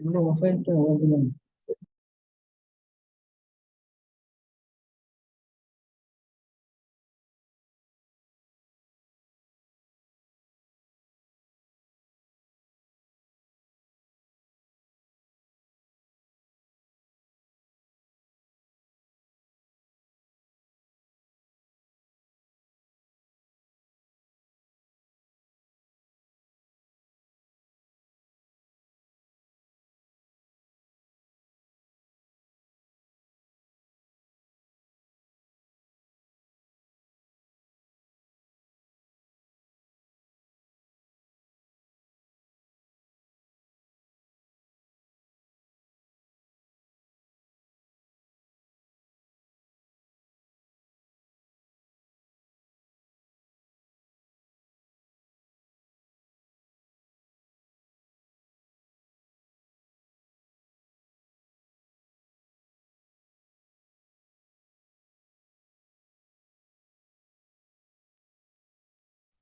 No,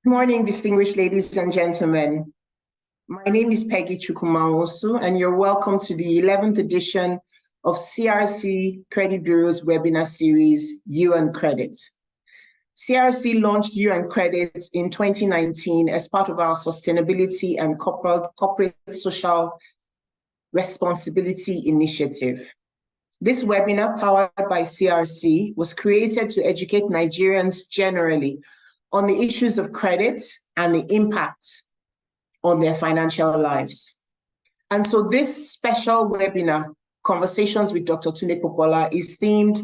Good morning, distinguished ladies and gentlemen. My name is Peggy Chukwumawosu, and you're welcome to the 11th edition of CRC Credit Bureau's webinar series, You and Credit. CRC launched You and Credit in 2019 as part of our sustainability and corporate social responsibility initiative. This webinar, powered by CRC, was created to educate Nigerians generally on the issues of credit and the impact on their financial lives. And so this special webinar, Conversations with Dr. Tunde Popoola, is themed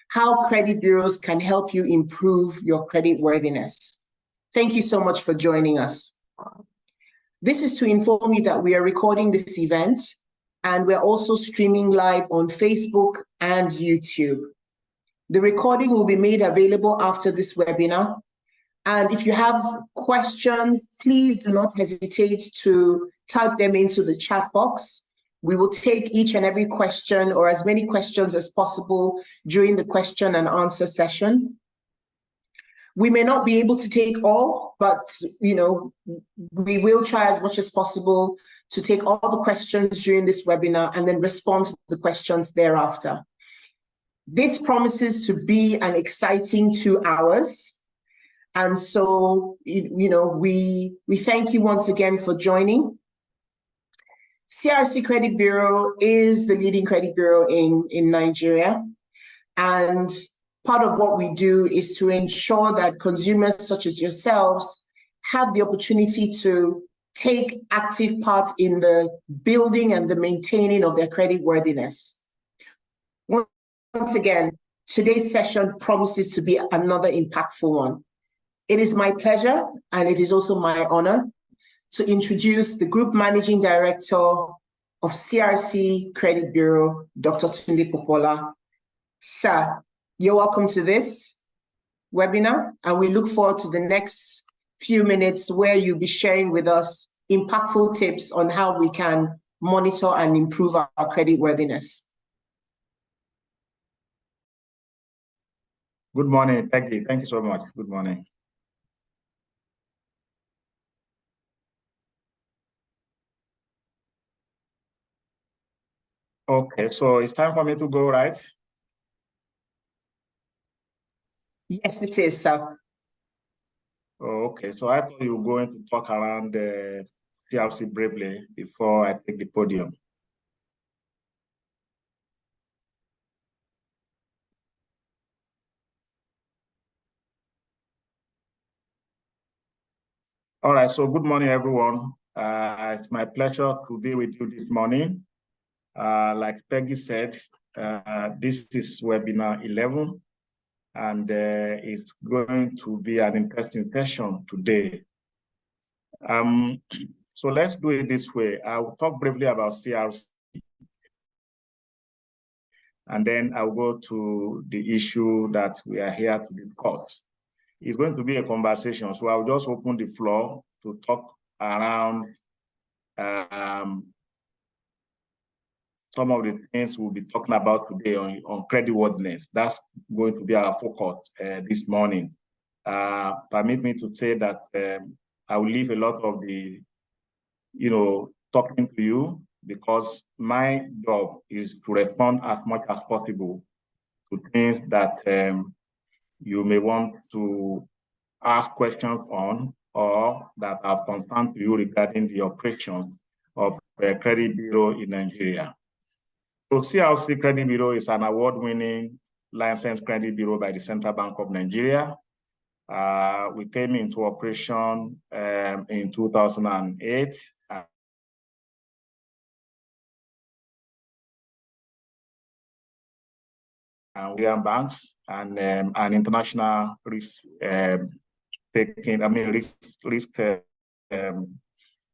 How Credit Bureaus Can Help You Improve Your Creditworthiness. Thank you so much for joining us. This is to inform you that we are recording this event, and we're also streaming live on Facebook and YouTube. The recording will be made available after this webinar. And if you have questions, please do not hesitate to type them into the chat box. We will take each and every question, or as many questions as possible, during the question and answer session. We may not be able to take all, but we will try as much as possible to take all the questions during this webinar and then respond to the questions thereafter. This promises to be an exciting 2 hours. And so, we thank you once again for joining. CRC Credit Bureau is the leading credit bureau in Nigeria. And part of what we do is to ensure that consumers such as yourselves have the opportunity to take active part in the building and the maintaining of their creditworthiness. Once again, today's session promises to be another impactful one. It is my pleasure, and it is also my honor, to introduce the Group Managing Director of CRC Credit Bureau, Dr. Tunde Popoola. Sir, you're welcome to this webinar, and we look forward to the next few minutes where you'll be sharing with us impactful tips on how we can monitor and improve our creditworthiness. Good morning, Peggy. Thank you so much. Good morning. Okay, so it's time for me to go, right? Yes, it is, sir. Okay, so I thought you were going to talk around the CRC briefly before I take the podium. All right, so good morning, everyone. It's my pleasure to be with you this morning. Like Peggy said, this is webinar 11, and it's going to be an interesting session today. So let's do it this way. I will talk briefly about CRC, and then I'll go to the issue that we are here to discuss. It's going to be a conversation, so I'll just open the floor to talk around some of the things we'll be talking about today on creditworthiness. That's going to be our focus this morning. Permit me to say that I will leave a lot of the, talking to you because my job is to respond as much as possible to things that you may want to ask questions on or that have concerned you regarding the operations of a credit bureau in Nigeria. So CRC Credit Bureau is an award-winning licensed credit bureau by the Central Bank of Nigeria. We came into operation in 2008. And banks and an international risk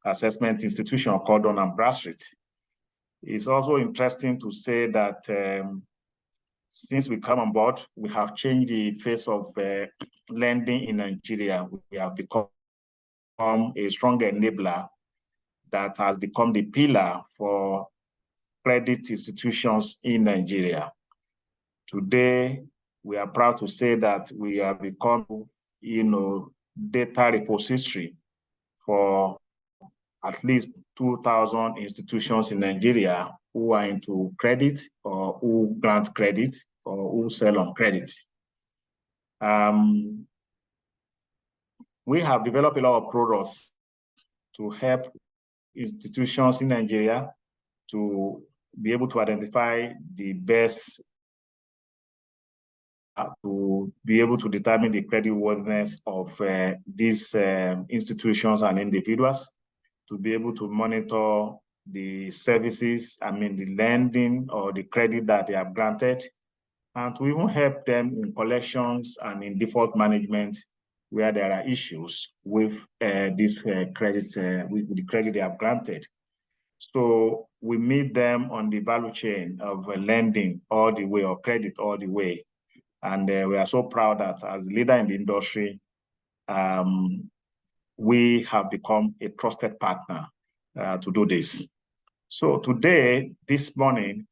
assessment institution called Dun & Bradstreet. It's also interesting to say that since we come on board, we have changed the face of lending in Nigeria. We have become a strong enabler that has become the pillar for credit institutions in Nigeria. Today, we are proud to say that we have become, data repository for at least 2,000 institutions in Nigeria who are into credit or who grant credit or who sell on credit. We have developed a lot of products to help institutions in Nigeria to be able to identify the best to be able to determine the creditworthiness of these institutions and individuals, to be able to monitor the services, the lending or the credit that they have granted, and to even help them in collections and in default management where there are issues with this credit, with the credit they have granted. So we meet them on the value chain of lending all the way, or credit all the way. And we are so proud that as a leader in the industry, we have become a trusted partner to do this. So today, this morning,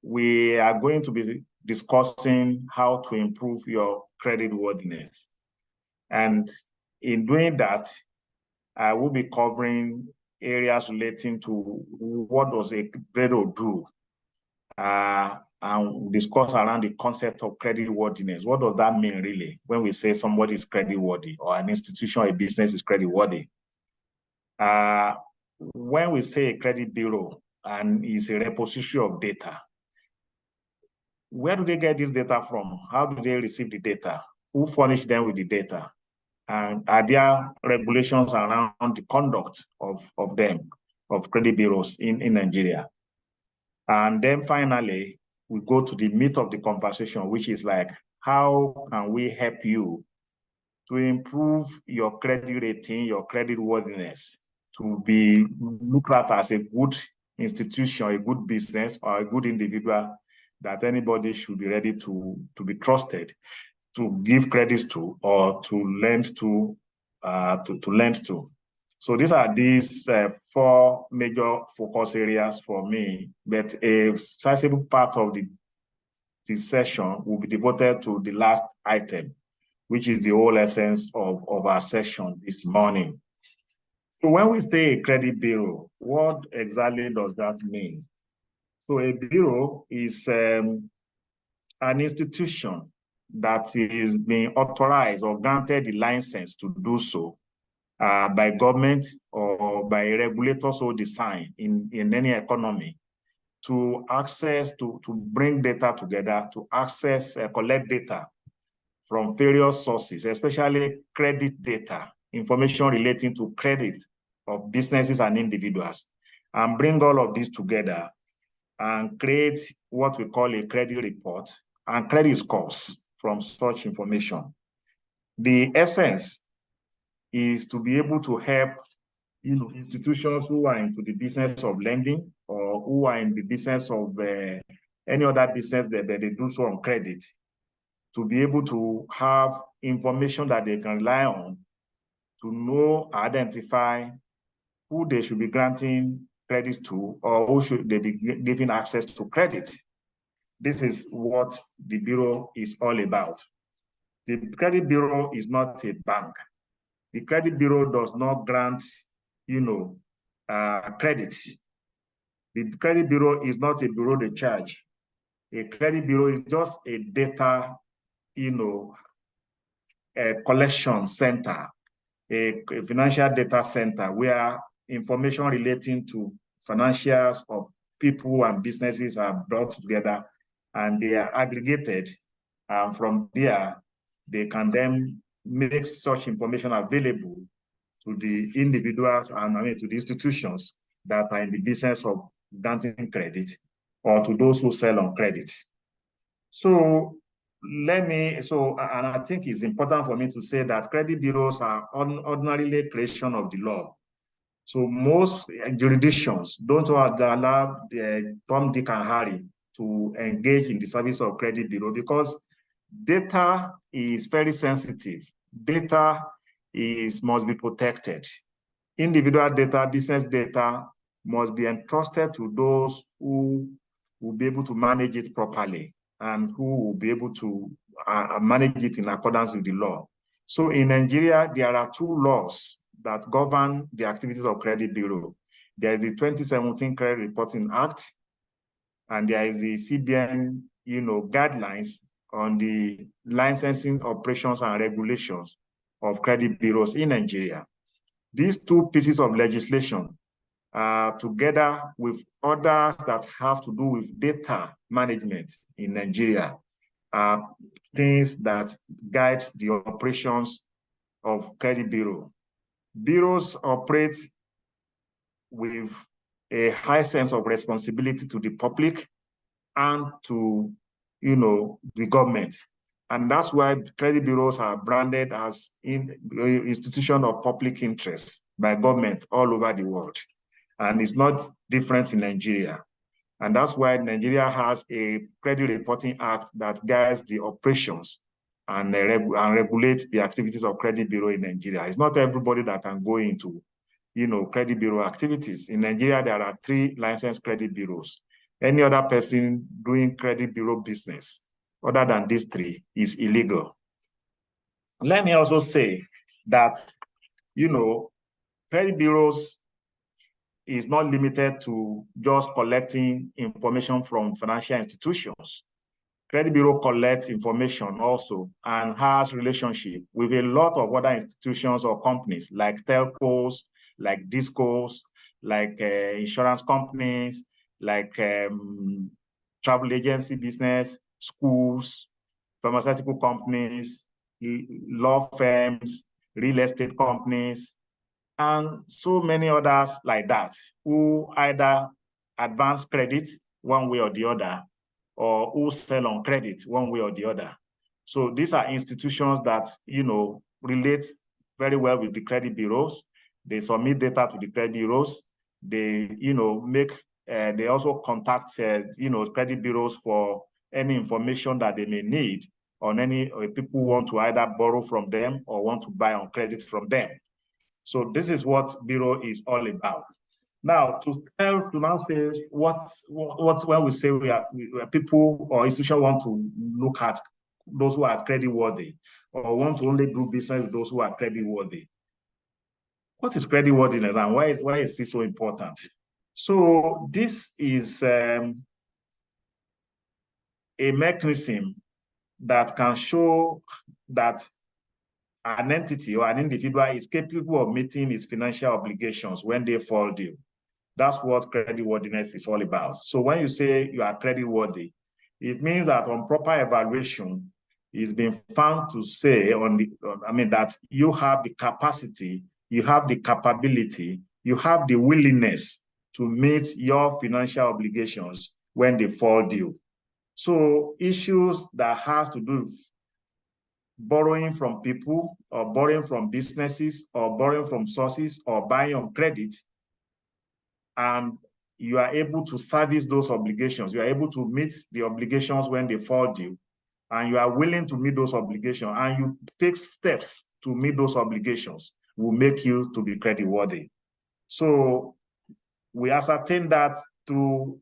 we are going to be discussing how to improve your creditworthiness. And in doing that, I will be covering areas relating to what does a bureau do, and discuss around the concept of creditworthiness. What does that mean really when we say somebody is creditworthy or an institution or a business is creditworthy? When we say a credit bureau and is a repository of data, where do they get this data from? How do they receive the data? Who furnish them with the data? And are there regulations around the conduct of credit bureaus in Nigeria? And then finally, we go to the meat of the conversation, which is like, how can we help you to improve your credit rating, your creditworthiness, to be looked at as a good institution, a good business, or a good individual that anybody should be ready to be trusted, to give credits to, or to lend to, lend to. So these are these 4 major focus areas for me, but a sizable part of this session will be devoted to the last item, which is the whole essence of our session this morning. So when we say a credit bureau, what exactly does that mean? So a bureau is an institution that is being authorized or granted the license to do so by government or by regulators so designed in any economy to access, to bring data together, to access, collect data from various sources, especially credit data, information relating to credit of businesses and individuals, and bring all of this together and create what we call a credit report and credit scores from such information. The essence is to be able to help institutions who are into the business of lending or who are in the business of any other business that they do so on credit, to be able to have information that they can rely on to know, identify who they should be granting credits to or who should they be giving access to credit. This is what the Bureau is all about. The Credit Bureau is not a bank. The Credit Bureau does not grant, credit. The credit bureau is not a bureau de charge. A credit bureau is just a data, a collection center, a financial data center where information relating to financials of people and businesses are brought together and they are aggregated. And from there, they can then make such information available to the individuals and to the institutions that are in the business of granting credit or to those who sell on credit. So and I think it's important for me to say that credit bureaus are ordinarily a creation of the law. So most jurisdictions don't allow Tom, Dick, and Harry to engage in the service of credit bureau because data is very sensitive. Data must be protected. Individual data, business data must be entrusted to those who will be able to manage it properly and who will be able to manage it in accordance with the law. So in Nigeria, there are two laws that govern the activities of credit bureau. There is the 2017 Credit Reporting Act, and there is the CBN, guidelines on the licensing, operations, and regulations of credit bureaus in Nigeria. These two pieces of legislation, together with others that have to do with data management in Nigeria, are things that guide the operations of credit bureau. Bureaus operate with a high sense of responsibility to the public and to, the government. And that's why credit bureaus are branded as institution of public interest by government all over the world. And it's not different in Nigeria. And that's why Nigeria has a Credit Reporting Act that guides the operations and regulates the activities of credit bureau in Nigeria. It's not everybody that can go into, credit bureau activities. In Nigeria, there are 3 licensed credit bureaus. Any other person doing credit bureau business other than these 3 is illegal. Let me also say that, credit bureaus is not limited to just collecting information from financial institutions. Credit bureau collects information also and has relationship with a lot of other institutions or companies like telcos, like discos, like insurance companies, like travel agency business, schools, pharmaceutical companies, law firms, real estate companies, and so many others like that who either advance credit one way or the other or who sell on credit one way or the other. So these are institutions that, relate very well with the credit bureaus. They submit data to the credit bureaus. They, they also contact, credit bureaus for any information that they may need on any people who want to either borrow from them or want to buy on credit from them. So this is what bureau is all about. Now, to now say when we say people or institutions want to look at those who are creditworthy or want to only do business with those who are creditworthy. What is creditworthiness and why is this so important? So this is a mechanism that can show that an entity or an individual is capable of meeting its financial obligations when they fall due. That's what creditworthiness is all about. So when you say you are creditworthy, it means that on proper evaluation, it's been found to say that you have the capacity, you have the capability, you have the willingness to meet your financial obligations when they fall due. So issues that has to do with borrowing from people or borrowing from businesses or borrowing from sources or buying on credit, and you are able to service those obligations, you are able to meet the obligations when they fall due, and you are willing to meet those obligations, and you take steps to meet those obligations, will make you to be creditworthy. So we ascertain that through,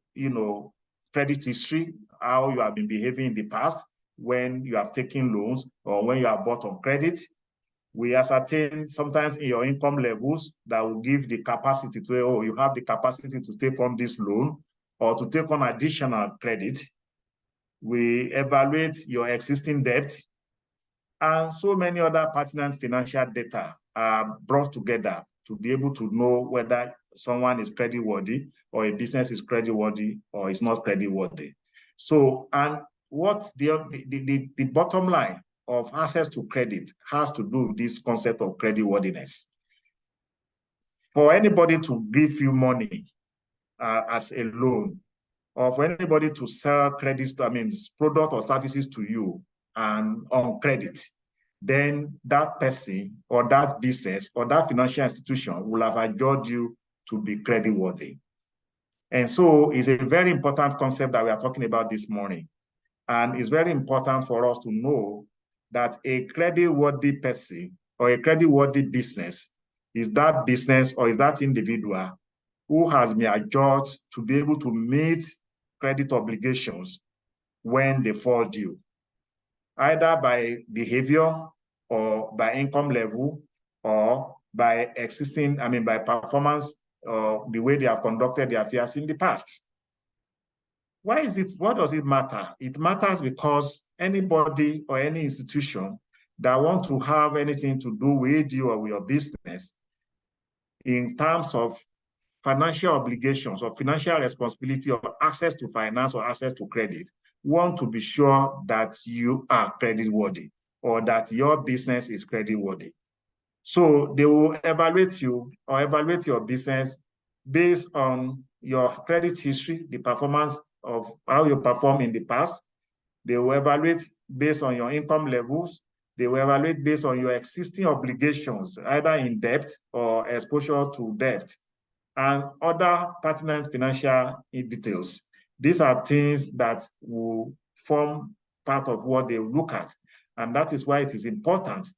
credit history, how you have been behaving in the past, when you have taken loans or when you have bought on credit. we ascertain sometimes in your income levels that will give the capacity to, oh, you have the capacity to take on this loan or to take on additional credit. We evaluate your existing debt, and so many other pertinent financial data are brought together to be able to know whether someone is creditworthy or a business is creditworthy or is not creditworthy. So, and what the bottom line of access to credit has to do with this concept of creditworthiness. For anybody to give you money as a loan, or for anybody to sell credits, product or services to you and on credit, then that person or that business or that financial institution will have adjudged you to be creditworthy. And so it's a very important concept that we are talking about this morning. And it's very important for us to know that a creditworthy person or a creditworthy business is that business or is that individual who has been adjudged to be able to meet credit obligations when they fall due, either by behavior or by income level or by by performance or the way they have conducted their affairs in the past. Why is it? What does it matter? It matters because anybody or any institution that want to have anything to do with you or with your business in terms of financial obligations or financial responsibility or access to finance or access to credit want to be sure that you are creditworthy or that your business is creditworthy. So they will evaluate you or evaluate your business based on your credit history, the performance of how you perform in the past. They will evaluate based on your income levels. They will evaluate based on your existing obligations, either in debt or exposure to debt, and other pertinent financial details. These are things that will form part of what they look at. And that is why it is important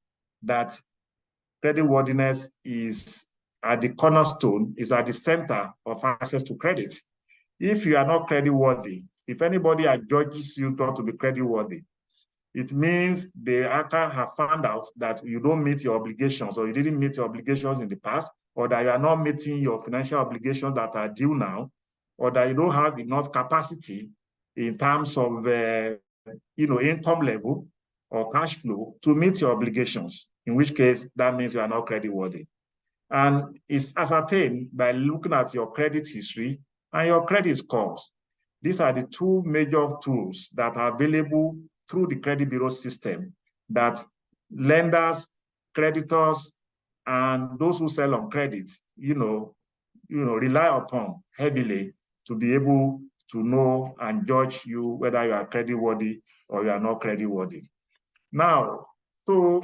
that creditworthiness is at the cornerstone, is at the center of access to credit. If you are not creditworthy, if anybody adjudges you not to be creditworthy, it means the ACA have found out that you don't meet your obligations or you didn't meet your obligations in the past, or that you are not meeting your financial obligations that are due now, or that you don't have enough capacity in terms of income level or cash flow to meet your obligations, in which case that means you are not creditworthy. And it's ascertained by looking at your credit history and your credit scores. These are the two major tools that are available through the credit bureau system that lenders, creditors, and those who sell on credit, rely upon heavily to be able to know and judge you whether you are creditworthy or you are not creditworthy. Now, so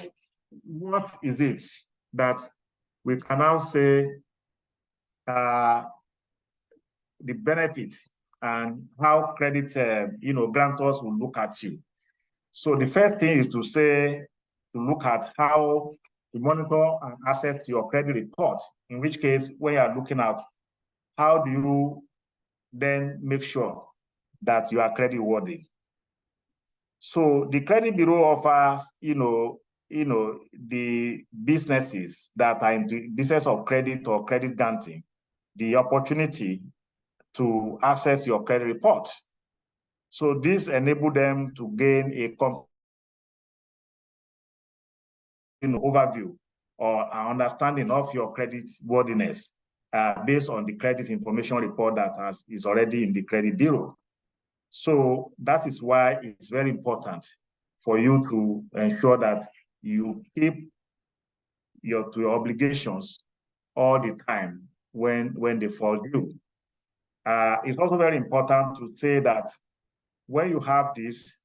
what is it that we can now say the benefits and how credit, grantors will look at you? So the first thing is to look at how to monitor and access your credit report, in which case, when you are looking at how do you then make sure that you are creditworthy. So the credit bureau offers, the businesses that are in the business of credit or credit granting, the opportunity to access your credit report. So this enables them to gain a overview or an understanding of your credit worthiness based on the credit information report that is already in the credit bureau. So that is why it's very important for you to ensure that you keep to your obligations all the time when they fall due. It's also very important to say that when you have this,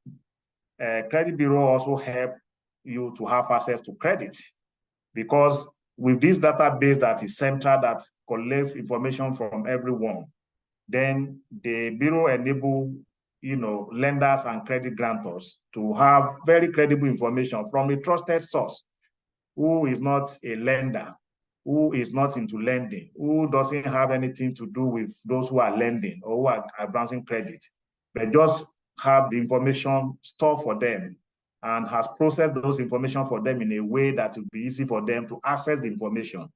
credit bureau also help you to have access to credit, because with this database that is central, that collects information from everyone, then the bureau enable lenders and credit grantors to have very credible information from a trusted source who is not a lender, who is not into lending, who doesn't have anything to do with those who are lending or who are advancing credit, but just have the information stored for them and has processed those information for them in a way that will be easy for them to access the information.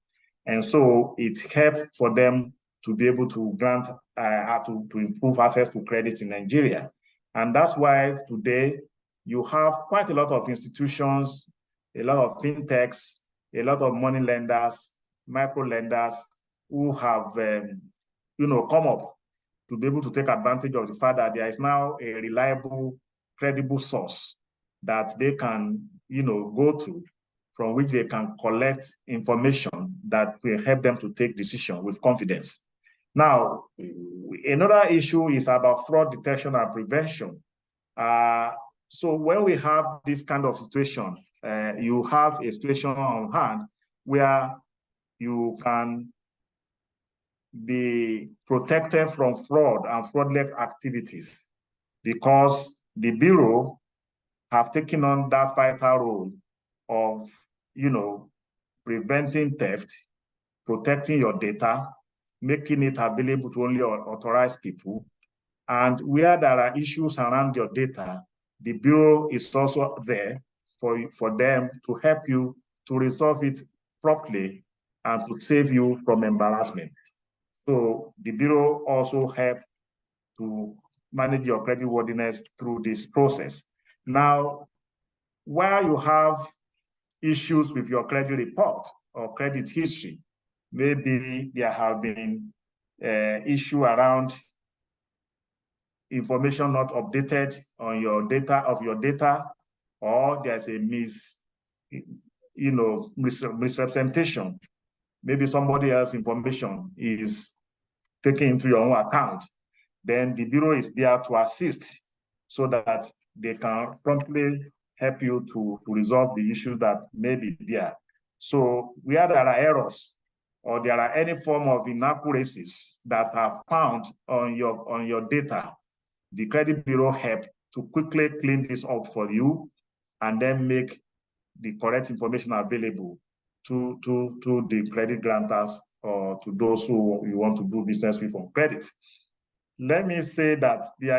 And so it helps for them to be able to grant, to improve access to credit in Nigeria. And that's why today you have quite a lot of institutions, a lot of fintechs, a lot of money lenders, micro lenders who have, come up to be able to take advantage of the fact that there is now a reliable, credible source that they can, go to, from which they can collect information that will help them to take decisions with confidence. Now, another issue is about fraud detection and prevention. So when we have this kind of situation, you have a situation on hand where you can be protected from fraud and fraudulent activities because the Bureau have taken on that vital role of, preventing theft, protecting your data, making it available to only authorized people. And where there are issues around your data, the Bureau is also there for them to help you to resolve it properly and to save you from embarrassment. So the Bureau also helps to manage your creditworthiness through this process. Now, where you have issues with your credit report or credit history, maybe there have been issue around information not updated on your data, or there's a misrepresentation. Maybe somebody else's information is taken into your own account. Then the Bureau is there to assist so that they can promptly help you to resolve the issues that may be there. So where there are errors or there are any form of inaccuracies that are found on your data, the Credit Bureau help to quickly clean this up for you and then make the correct information available to the credit grantors or to those who you want to do business with on credit. Let me say that the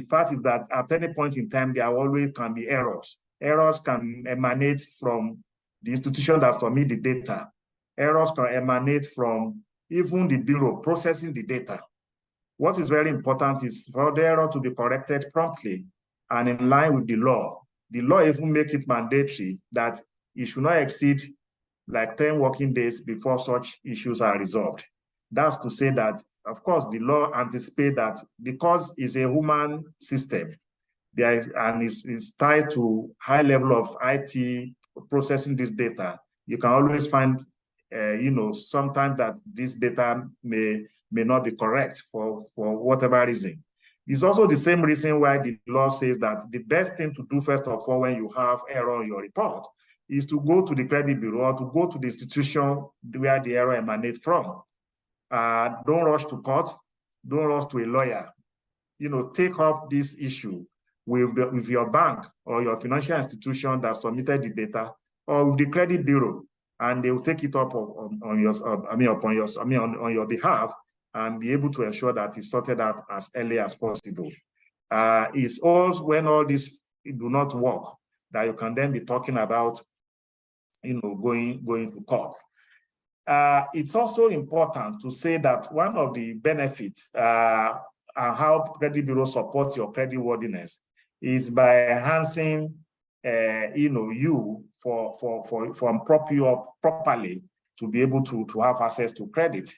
fact is that at any point in time, there always can be errors. Errors can emanate from the institution that submit the data. Errors can emanate from even the Bureau processing the data. What is very important is for the error to be corrected promptly and in line with the law. The law even make it mandatory that it should not exceed like 10 working days before such issues are resolved. That's to say that, of course, the law anticipates that because it's a human system, and it's tied to high level of IT processing this data, you can always find, sometimes that this data may not be correct for whatever reason. It's also the same reason why the law says that the best thing to do, first of all, when you have error in your report, is to go to the Credit Bureau or to go to the institution where the error emanates from. Don't rush to court. Don't rush to a lawyer. Take up this issue with your bank or your financial institution that submitted the data, or with the Credit Bureau, and they will take it up on your behalf and be able to ensure that it's sorted out as early as possible. It's also when all this do not work that you can then be talking about going to court. It's also important to say that one of the benefits and how Credit Bureau supports your creditworthiness is by enhancing you for prop you up properly to be able to have access to credit.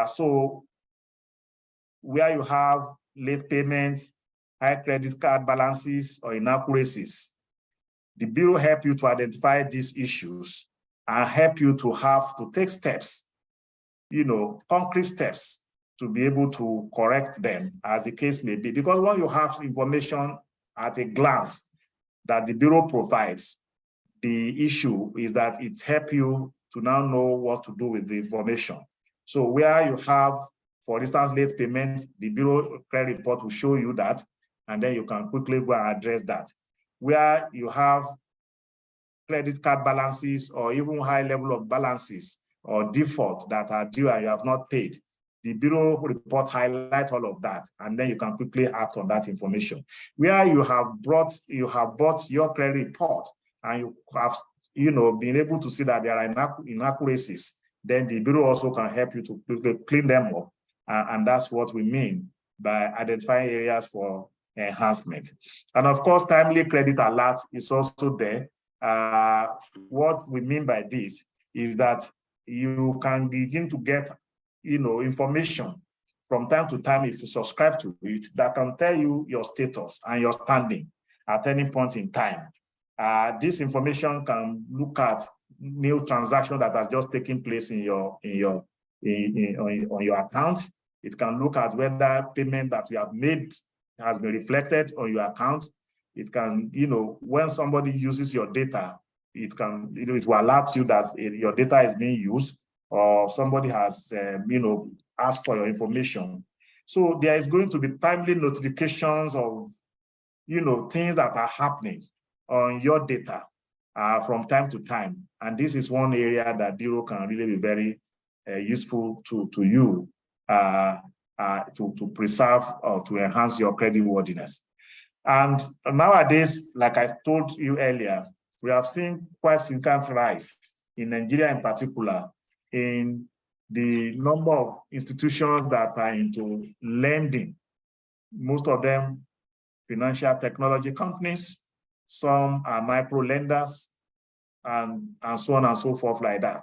So where you have late payments, high credit card balances, or inaccuracies, the Bureau help you to identify these issues and help you to have to take steps, concrete steps to be able to correct them as the case may be. Because when you have information at a glance that the Bureau provides, the issue is that it helps you to now know what to do with the information. So where you have, for instance, late payment, the Bureau credit report will show you that, and then you can quickly go and address that. Where you have credit card balances or even high level of balances or default that are due and you have not paid, the Bureau report highlights all of that, and then you can quickly act on that information. Where you have bought your credit report and you have been able to see that there are inaccuracies, then the Bureau also can help you to clean them up. And that's what we mean by identifying areas for enhancement. And of course, timely credit alert is also there. What we mean by this is that you can begin to get information from time to time if you subscribe to it that can tell you your status and your standing at any point in time. This information can look at new transaction that has just taken place on your account. It can look at whether payment that you have made has been reflected on your account. It can, when somebody uses your data, it will alert you that your data is being used, or somebody has, asked for your information. So there is going to be timely notifications of, things that are happening on your data from time to time. And this is one area that Bureau can really be very useful to you to preserve or to enhance your creditworthiness. And nowadays, like I told you earlier, we have seen quite significant rise in Nigeria in particular in the number of institutions that are into lending. Most of them financial technology companies, some are micro lenders, and so on and so forth like that.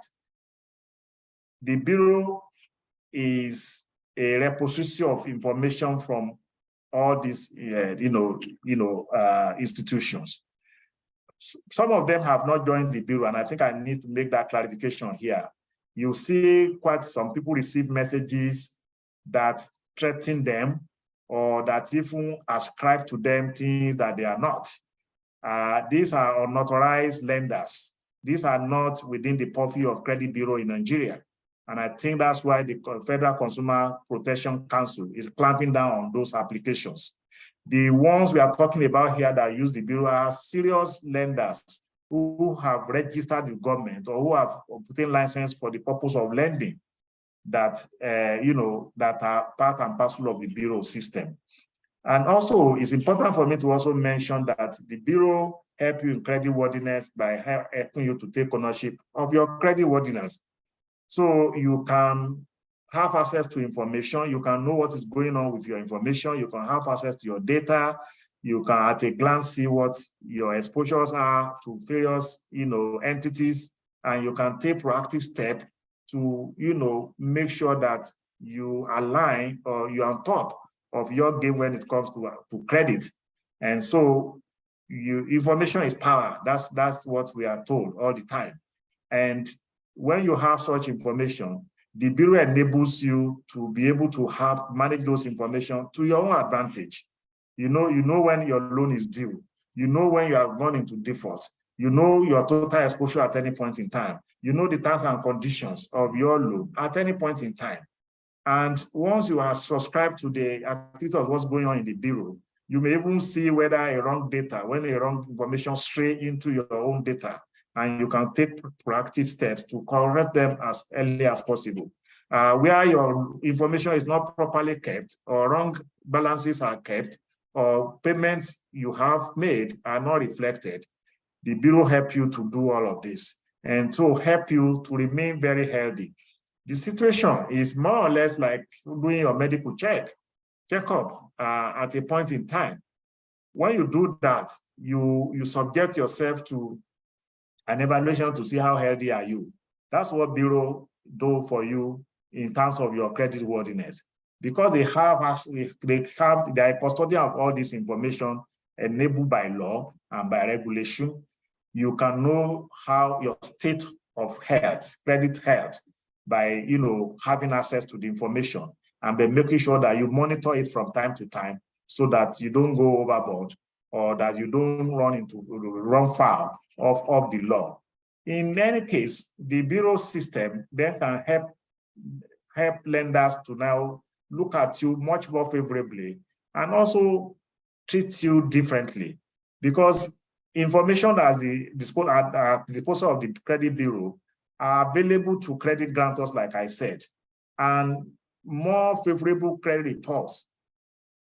The Bureau is a repository of information from all these, institutions. Some of them have not joined the Bureau, and I think I need to make that clarification here. You see quite some people receive messages that threaten them or that even ascribe to them things that they are not. These are unauthorized lenders. These are not within the purview of Credit Bureau in Nigeria. And I think that's why the Federal Consumer Protection Council is clamping down on those applications. The ones we are talking about here that use the Bureau are serious lenders who have registered with government or who have obtained license for the purpose of lending that, that are part and parcel of the Bureau system. And also, it's important for me to also mention that the Bureau help you in creditworthiness by helping you to take ownership of your creditworthiness. So you can have access to information, you can know what is going on with your information, you can have access to your data, you can at a glance see what your exposures are to various entities, and you can take proactive steps to make sure that you align or you're on top of your game when it comes to credit. And so information is power. That's what we are told all the time. And when you have such information, the Bureau enables you to be able to manage those information to your own advantage. You know when your loan is due. You know when you have gone into default. You know your total exposure at any point in time. You know the terms and conditions of your loan at any point in time. And once you are subscribed to the activity of what's going on in the Bureau, you may even see whether a wrong information stray into your own data, and you can take proactive steps to correct them as early as possible. Where your information is not properly kept, or wrong balances are kept, or payments you have made are not reflected, the Bureau help you to do all of this and to help you to remain very healthy. The situation is more or less like doing your medical checkup at a point in time. When you do that, you subject yourself to an evaluation to see how healthy are you. That's what Bureau do for you in terms of your creditworthiness, because they are custodian of all this information enabled by law and by regulation. You can know how your state of health, credit health, by having access to the information and by making sure that you monitor it from time to time so that you don't go overboard or that you don't run foul of the law. In any case, the Bureau system then can help lenders to now look at you much more favorably and also treat you differently, because information at the disposal of the Credit Bureau are available to credit grantors, like I said. And more favorable credit reports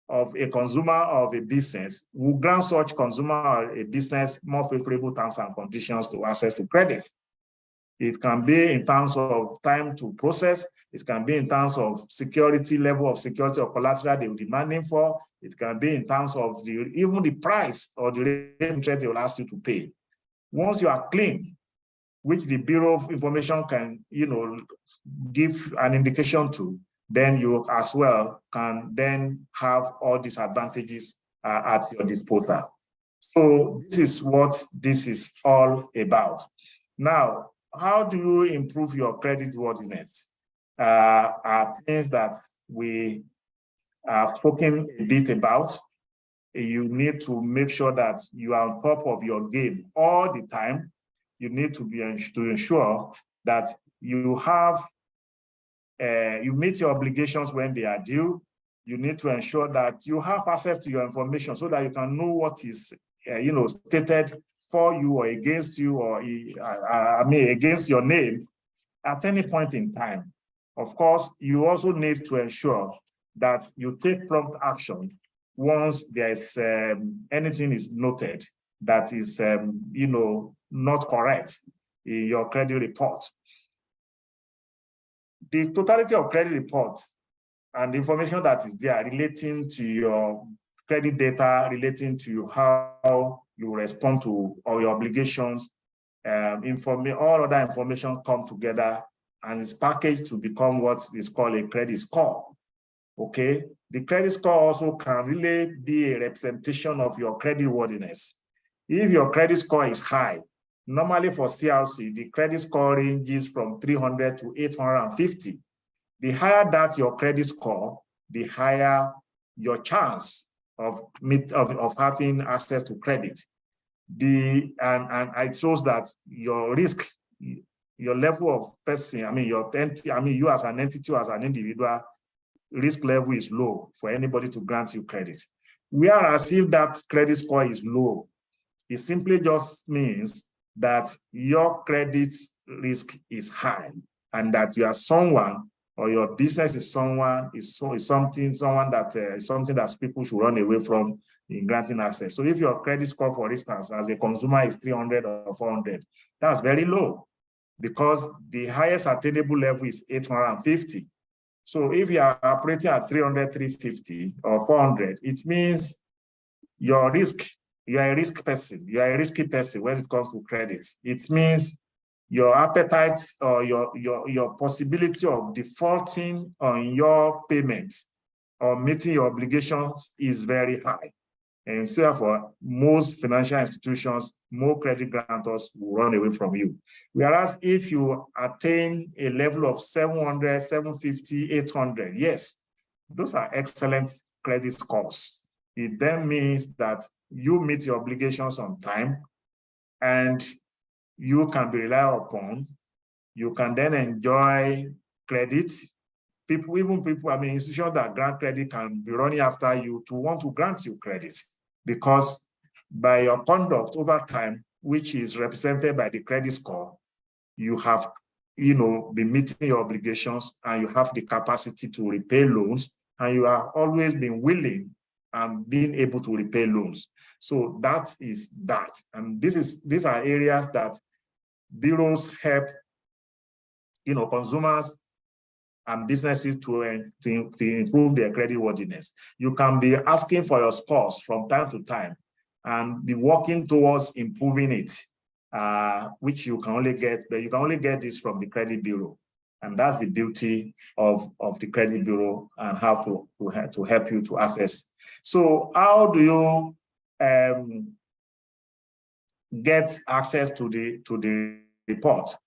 of a consumer or of a business will grant such consumer or a business more favorable terms and conditions to access to credit. It can be in terms of time to process. It can be in terms of security, level of security or collateral they will be demanding for. It can be in terms of even the price or the rate of interest they will ask you to pay. Once you are clean, which the Bureau of Information can, give an indication to, then you as well can then have all these advantages at your disposal. So this is what this is all about. Now, how do you improve your creditworthiness? Are things that we have spoken a bit about. You need to make sure that you are on top of your game all the time. You need to ensure that you have you meet your obligations when they are due. You need to ensure that you have access to your information so that you can know what is stated for you or against you, or against your name at any point in time. Of course, you also need to ensure that you take prompt action once there is anything is noted that is not correct in your credit report. The totality of credit reports and the information that is there relating to your credit data, relating to how you respond to all your obligations, all other information come together and is packaged to become what is called a credit score. Okay, the credit score also can really be a representation of your creditworthiness. If your credit score is high, normally for CRC, the credit score ranges from 300 to 850. The higher that your credit score, the higher your chance of having access to credit. And it shows that your risk, your level of person, you as an entity, as an individual, risk level is low for anybody to grant you credit. Whereas if that credit score is low, it simply just means that your credit risk is high and that you are someone, or your business is something that people should run away from in granting access. So if your credit score, for instance, as a consumer is 300 or 400, that's very low because the highest attainable level is 850. So if you are operating at 300, 350 or 400, it means your risk, you are a risk person, you are a risky person when it comes to credit. It means your appetite or your possibility of defaulting on your payment or meeting your obligations is very high. And therefore, most financial institutions, more credit grantors will run away from you. Whereas if you attain a level of 700, 750, 800, yes, those are excellent credit scores. It then means that you meet your obligations on time and you can be relied upon. You can then enjoy credit. Institutions that grant credit can be running after you to want to grant you credit, because by your conduct over time, which is represented by the credit score, you have been meeting your obligations and you have the capacity to repay loans, and you have always been willing and being able to repay loans. So that is that. And these are areas that bureaus help consumers and businesses to improve their creditworthiness. You can be asking for your scores from time to time and be working towards improving it, which you can only get, but you can only get this from the credit bureau. And that's the beauty of the credit bureau and how to help you to access. So how do you get access to the report?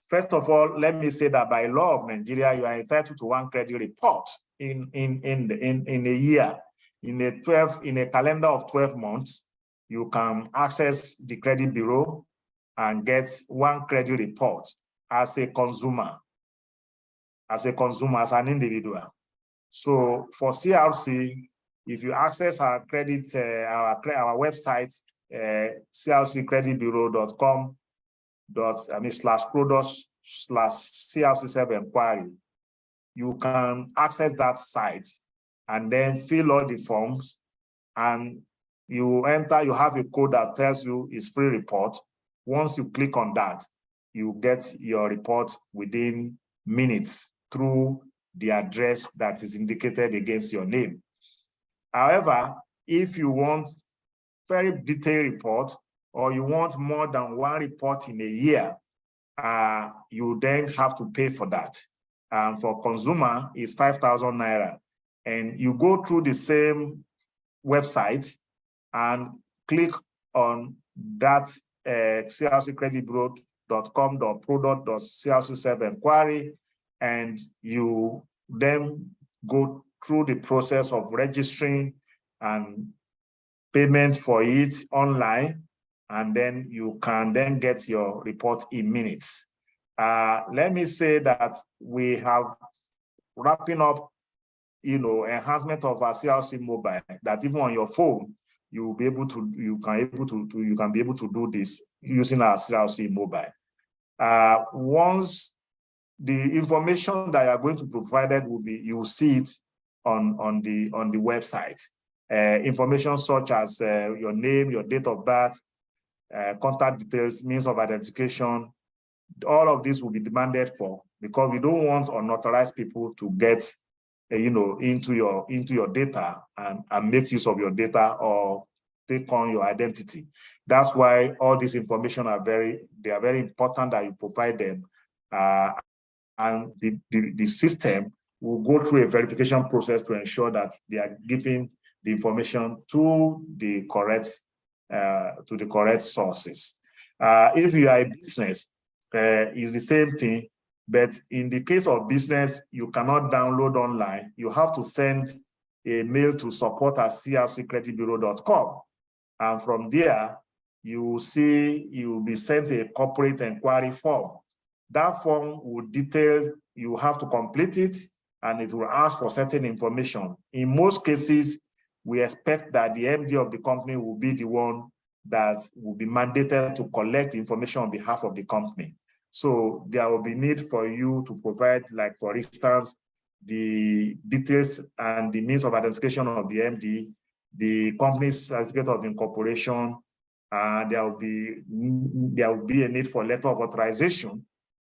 First of all, let me say that by law of Nigeria, you are entitled to one credit report in a year. In a calendar of 12 months, you can access the credit bureau and get one credit report as a consumer, as an individual. So for CRC, if you access our credit, our website, crccreditbureau.com/products/CRC self-inquiry, you can access that site and then fill all the forms, and you enter, you have a code that tells you it's free report. Once you click on that, you get your report within minutes through the address that is indicated against your name. However, if you want very detailed report, or you want more than one report in a year, you then have to pay for that. For consumer, it's 5,000 naira. And you go through the same website and click on that crccreditbureau.com.pro.crc7 and you then go through the process of registering and payment for it online, and then you can then get your report in minutes. Let me say that we have wrapping up, enhancement of our CRC mobile, that even on your phone, you can be able to do this using our CRC mobile. Once the information that you are going to be provided will be, you will see it on the website. Information such as your name, your date of birth, contact details, means of identification, all of this will be demanded for, because we don't want unauthorized people to get into your data and make use of your data or take on your identity. That's why all this information are very important that you provide them, and the system will go through a verification process to ensure that they are giving the information to the correct sources. If you are a business, it's the same thing, but in the case of business, you cannot download online. You have to send a mail to support@crccreditbureau.com, and from there you will be sent a corporate inquiry form. That form will detail, you have to complete it, and it will ask for certain information. In most cases, we expect that the MD of the company will be the one that will be mandated to collect information on behalf of the company. So there will be need for you to provide, like, for instance, the details and the means of identification of the MD, the company's certificate of incorporation, and there will be a need for letter of authorization.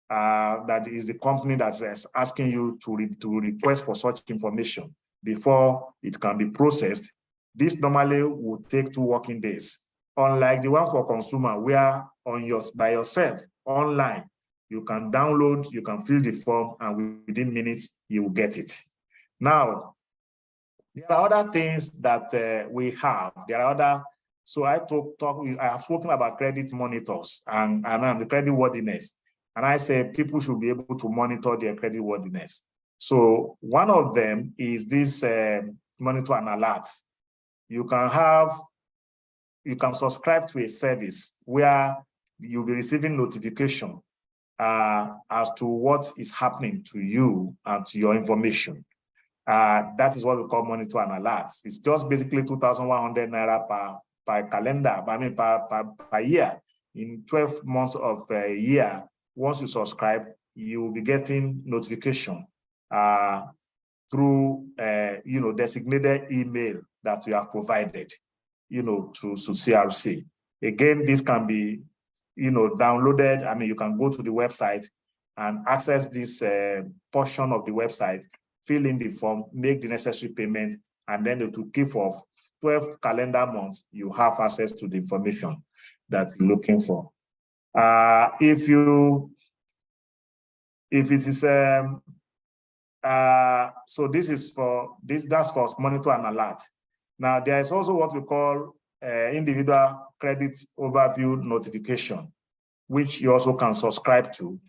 That is the company that's asking you to request for such information before it can be processed. This normally would take 2 working days. Unlike the one for consumer, where by yourself, online, you can download, you can fill the form, and within minutes, you will get it. Now, there are other things that we have. There are other, so I have spoken about credit monitors and the creditworthiness. And I say people should be able to monitor their creditworthiness. So one of them is this monitor and alerts. You can subscribe to a service where you'll be receiving notification as to what is happening to you and to your information. That is what we call monitor and alerts. It's just basically 2,100 naira per calendar, per year. In 12 months of a year, once you subscribe, you will be getting notification through designated email that you have provided, to CRC. Again, this can be, downloaded. I mean, you can go to the website and access this portion of the website, fill in the form, make the necessary payment, and then it will keep for 12 calendar months, you have access to the information that you're looking for. If it is so this is for this, that's for monitor and alert. Now there is also what we call individual credit overview notification, which you also can subscribe to,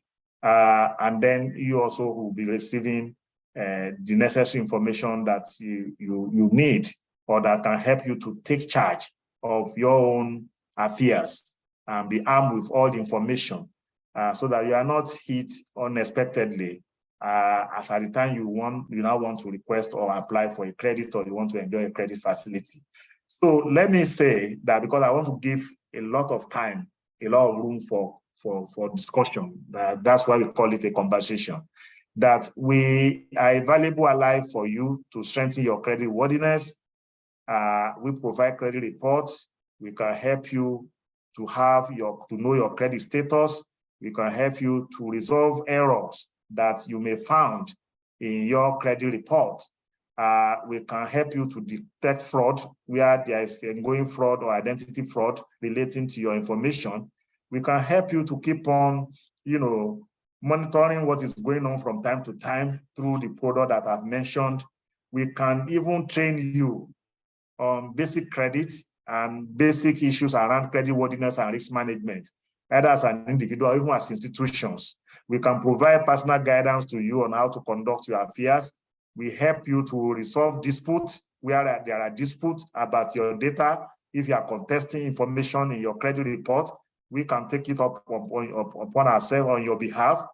and then you also will be receiving the necessary information that you need, or that can help you to take charge of your own affairs and be armed with all the information, so that you are not hit unexpectedly as at the time you now want to request or apply for a credit, or you want to enjoy a credit facility. So let me say that, because I want to give a lot of time, a lot of room for discussion, that's why we call it a conversation. that we are a valuable ally for you to strengthen your credit worthiness. We provide credit reports. We can help you to know your credit status. We can help you to resolve errors that you may found in your credit report. We can help you to detect fraud where there is ongoing fraud or identity fraud relating to your information. We can help you to keep on, monitoring what is going on from time to time through the product that I've mentioned. We can even train you on basic credit and basic issues around credit worthiness and risk management, either as an individual or even as institutions. We can provide personal guidance to you on how to conduct your affairs. We help you to resolve disputes where there are disputes about your data. If you are contesting information in your credit report, we can take it up upon ourselves on your behalf.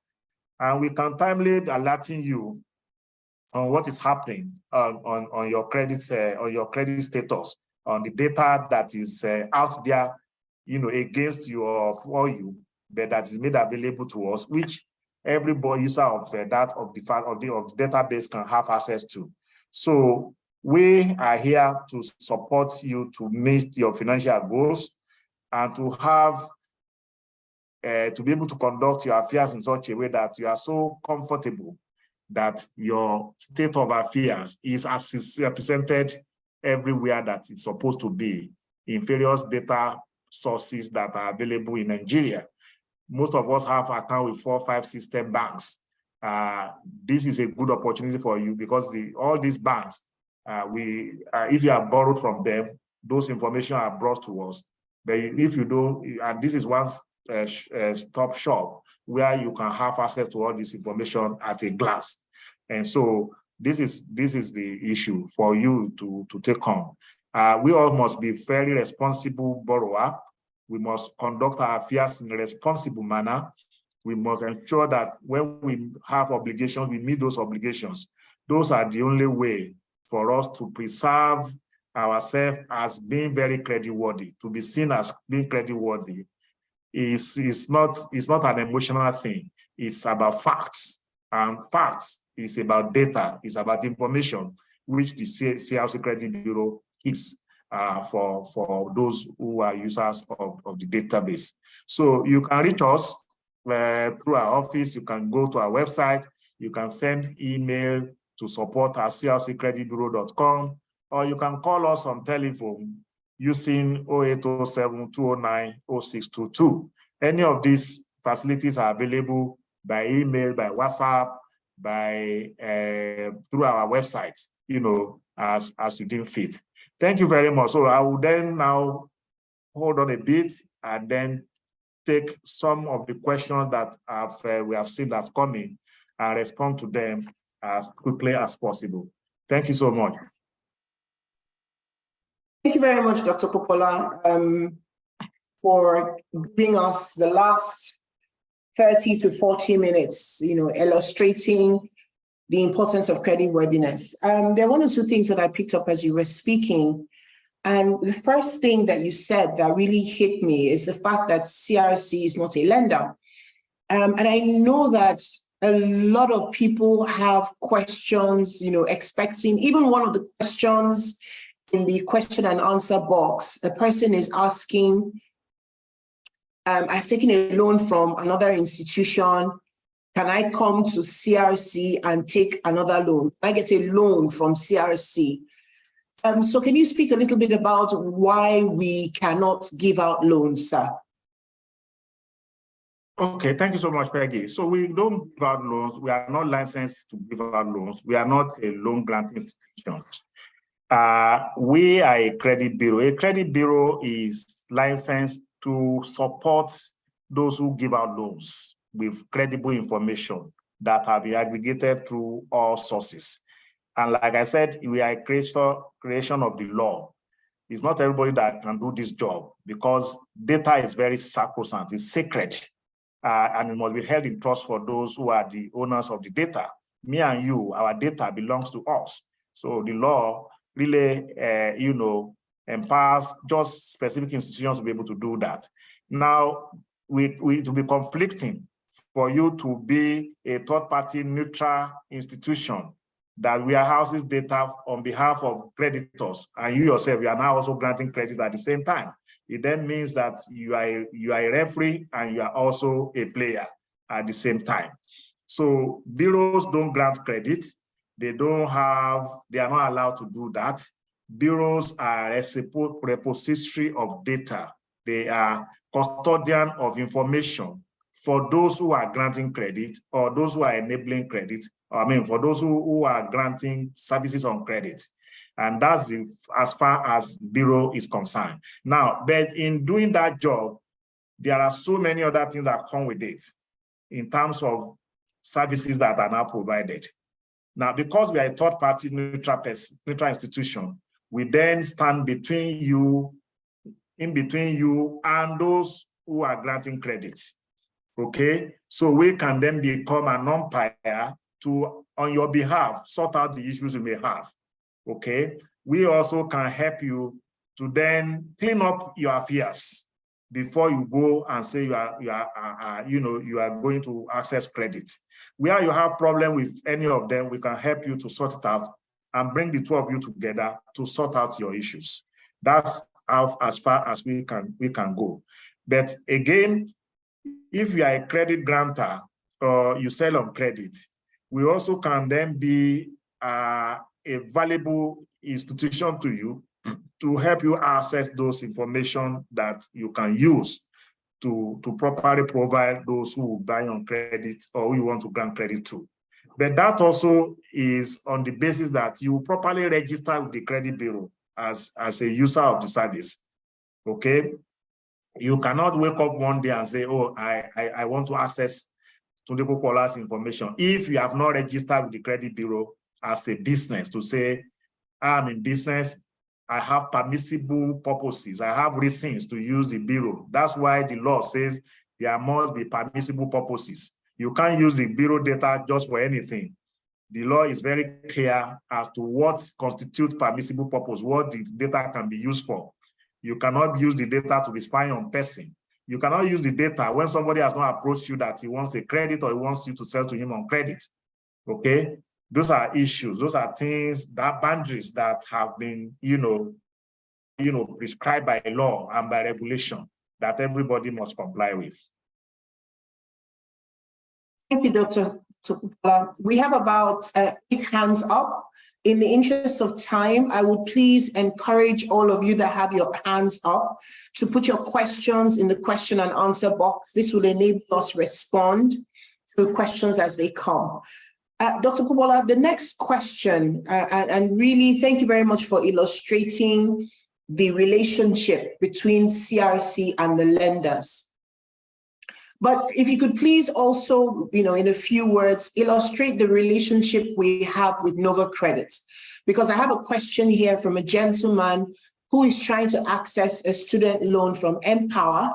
And we can timely alerting you on what is happening on your credit status, on the data that is out there, against you or for you, but that is made available to us, which every user of the database can have access to. So we are here to support you to meet your financial goals and to have to be able to conduct your affairs in such a way that you are so comfortable that your state of affairs is as is represented everywhere that it's supposed to be in various data sources that are available in Nigeria. Most of us have account with 4 or 5 system banks. This is a good opportunity for you because all these banks, if you have borrowed from them, those information are brought to us. But if you don't, and this is one stop shop where you can have access to all this information at a glance. And so this is the issue for you to take on. We all must be very responsible borrower. We must conduct our affairs in a responsible manner. We must ensure that when we have obligations, we meet those obligations. Those are the only way for us to preserve ourselves as being very creditworthy. To be seen as being creditworthy is not an emotional thing. It's about facts, and facts is about data. It's about information, which the CRC Credit Bureau keeps for those who are users of the database. So you can reach us through our office. You can go to our website. You can send email to support@crccreditbureau.com, or you can call us on telephone using 0807-209-0622. Any of these facilities are available by email, by WhatsApp, through our website, as you deem fit. Thank you very much. So I will then now hold on a bit and then take some of the questions that we have seen that's coming and respond to them as quickly as possible. Thank you so much. Thank you very much, Dr. Popoola, for giving us the last 30 to 40 minutes, illustrating the importance of creditworthiness. There are 1 or 2 things that I picked up as you were speaking. And the first thing that you said that really hit me is the fact that CRC is not a lender. And I know that a lot of people have questions, expecting, even one of the questions in the question and answer box, the person is asking, I've taken a loan from another institution. Can I come to CRC and take another loan? Can I get a loan from CRC? So can you speak a little bit about why we cannot give out loans, sir? Okay, thank you so much, Peggy. So we don't give out loans. We are not licensed to give out loans. We are not a loan granting institution. We are a credit bureau. A credit bureau is licensed to support those who give out loans with credible information that have been aggregated through all sources. And like I said, we are a creation of the law. It's not everybody that can do this job because data is very sacrosanct, it's sacred, and it must be held in trust for those who are the owners of the data. Me and you, our data belongs to us. So the law really, empowers just specific institutions to be able to do that. Now, it will be conflicting for you to be a third-party neutral institution that warehouses data on behalf of creditors, and you yourself, you are now also granting credit at the same time. It then means that you are a referee and you are also a player at the same time. So bureaus don't grant credit. They are not allowed to do that. Bureaus are a repository of data. They are custodian of information for those who are granting credit or those who are enabling credit, for those who are granting services on credit. And that's as far as bureau is concerned. Now, but in doing that job, there are so many other things that come with it in terms of services that are now provided. Now, because we are a third-party neutral institution, we then stand in between you and those who are granting credit. Okay, so we can then become an umpire to, on your behalf, sort out the issues you may have. Okay, we also can help you to then clean up your affairs before you go and say you are going to access credit. Where you have problem with any of them, we can help you to sort it out and bring the two of you together to sort out your issues. That's how, as far as we can go. But again, if you are a credit grantor or you sell on credit, we also can then be a valuable institution to you to help you access those information that you can use to properly provide those who buy on credit or who you want to grant credit to. But that also is on the basis that you properly register with the credit bureau as a user of the service. Okay? You cannot wake up one day and say, oh, I want to access Tunde Popoola's information if you have not registered with the credit bureau as a business to say, I'm in business, I have permissible purposes, I have reasons to use the bureau. That's why the law says there must be permissible purposes. You can't use the bureau data just for anything. The law is very clear as to what constitutes permissible purpose, what the data can be used for. You cannot use the data to be spying on person. You cannot use the data when somebody has not approached you that he wants a credit or he wants you to sell to him on credit. Okay? Those are issues. Those are things, that boundaries that have been, prescribed by law and by regulation that everybody must comply with. Thank you, Dr. Popoola. We have about 8 hands up. In the interest of time, I would please encourage all of you that have your hands up to put your questions in the question and answer box. This will enable us respond to questions as they come. Dr. Popoola, the next question, and really thank you very much for illustrating the relationship between CRC and the lenders. But if you could please also, in a few words, illustrate the relationship we have with Nova Credit, because I have a question here from a gentleman who is trying to access a student loan from Empower,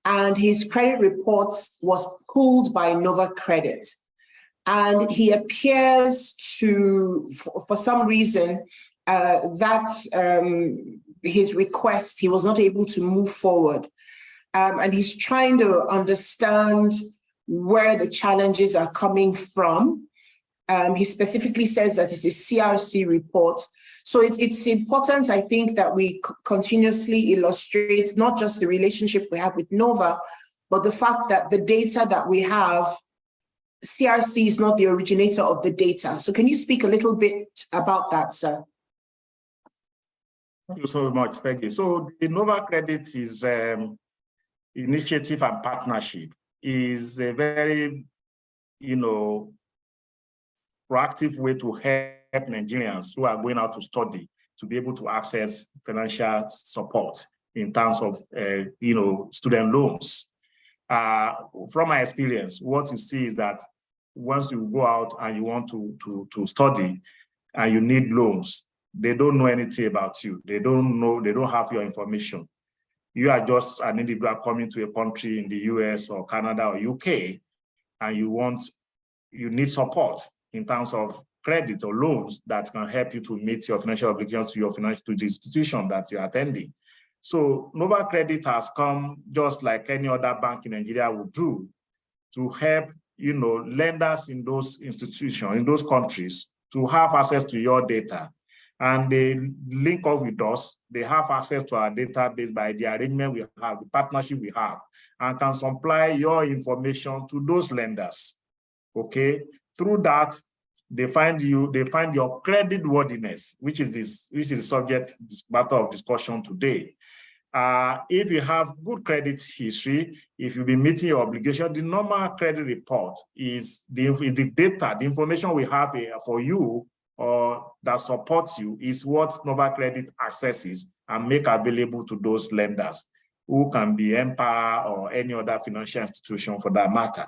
and his credit reports was pulled by Nova Credit. And he appears to, for some reason, his request, he was not able to move forward. And he's trying to understand where the challenges are coming from. He specifically says that it's a CRC report. So it's important, I think, that we continuously illustrate not just the relationship we have with Nova, but the fact that the data that we have, CRC is not the originator of the data. So can you speak a little bit about that, sir? Thank you so much, Peggy. So the Nova Credit is initiative and partnership is a very, proactive way to help Nigerians who are going out to study to be able to access financial support in terms of, student loans. From my experience, what you see is that once you go out and you want to study and you need loans, they don't know anything about you. They don't have your information. You are just an individual coming to a country in the US or Canada or UK, and you need support in terms of credit or loans that can help you to meet your financial obligations to the institution that you're attending. So Nova Credit has come just like any other bank in Nigeria would do to help, lenders in those institutions, in those countries, to have access to your data. And they link up with us. They have access to our database by the arrangement we have, the partnership we have, and can supply your information to those lenders. Okay, through that, they find your creditworthiness, which is the subject, this matter of discussion today. If you have good credit history, if you've been meeting your obligation, the normal credit report is the data, the information we have for you or that supports you is what Nova Credit accesses and make available to those lenders, who can be Empire or any other financial institution for that matter.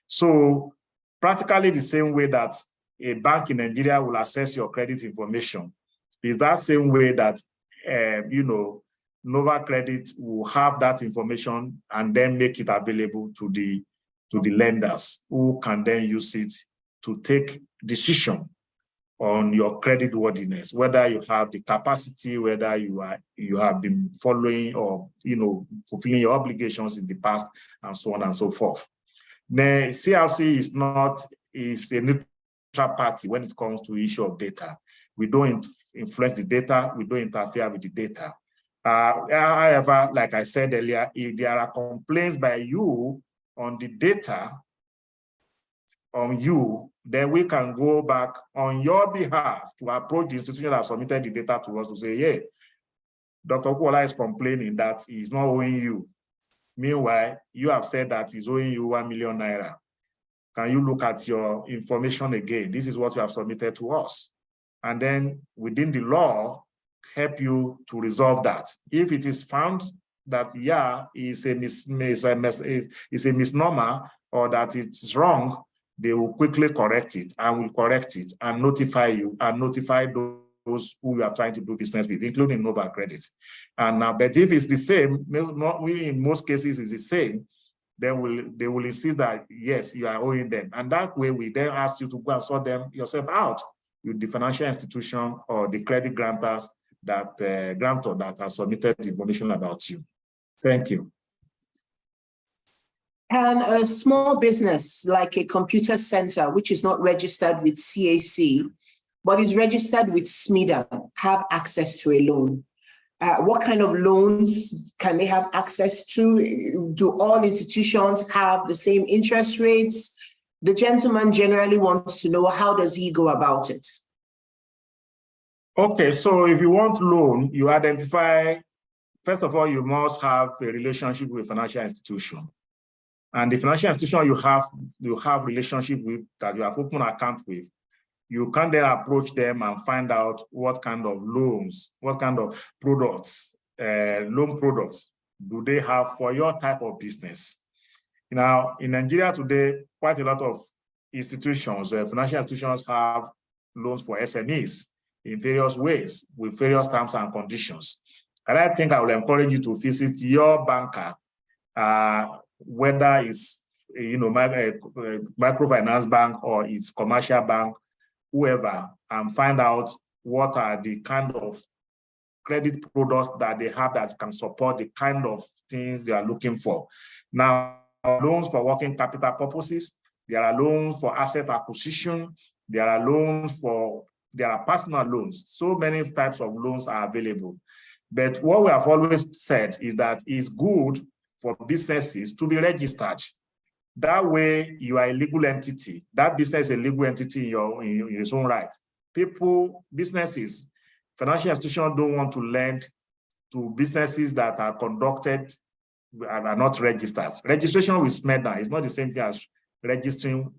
So practically the same way that a bank in Nigeria will access your credit information is that same way that, Nova Credit will have that information and then make it available to the lenders, who can then use it to take decision on your creditworthiness, whether you have the capacity, whether you have been following or fulfilling your obligations in the past, and so on and so forth. The CRC is a neutral party when it comes to issue of data. We don't influence the data, we don't interfere with the data. However, like I said earlier, if there are complaints by you on the data on you, then we can go back on your behalf to approach the institution that submitted the data to us to say, yeah, Dr. Popoola is complaining that he's not owing you. Meanwhile, you have said that he's owing you 1 million naira. Can you look at your information again? This is what you have submitted to us. And then within the law, help you to resolve that. If it is found that, yeah, it's a misnomer or that it's wrong, they will quickly correct it and will correct it and notify you and notify those who you are trying to do business with, including Nova Credit. And now, but if it's the same, in most cases it's the same, then they will insist that, yes, you are owing them. And that way, we then ask you to go and sort them yourself out with the financial institution or the credit grantors grantor that has submitted information about you. Thank you. Can a small business like a computer center, which is not registered with CAC, but is registered with SMIDA, have access to a loan? What kind of loans can they have access to? Do all institutions have the same interest rates? The gentleman generally wants to know, how does he go about it? Okay, so if you want loan, you identify, first of all, you must have a relationship with a financial institution. And the financial institution you have relationship with, that you have open account with, you can then approach them and find out what kind of loans, what kind of products, loan products do they have for your type of business. Now, in Nigeria today, quite a lot of institutions, financial institutions have loans for SMEs in various ways with various terms and conditions. And I think I will encourage you to visit your banker, whether it's microfinance bank or it's commercial bank, whoever, and find out what are the kind of credit products that they have that can support the kind of things they are looking for. Now, loans for working capital purposes, there are loans for asset acquisition, there are personal loans. So many types of loans are available. But what we have always said is that it's good for businesses to be registered. That way, you are a legal entity. That business is a legal entity in its own right. Businesses, financial institutions don't want to lend to businesses that are conducted and are not registered. Registration with SMEDA is not the same thing as registering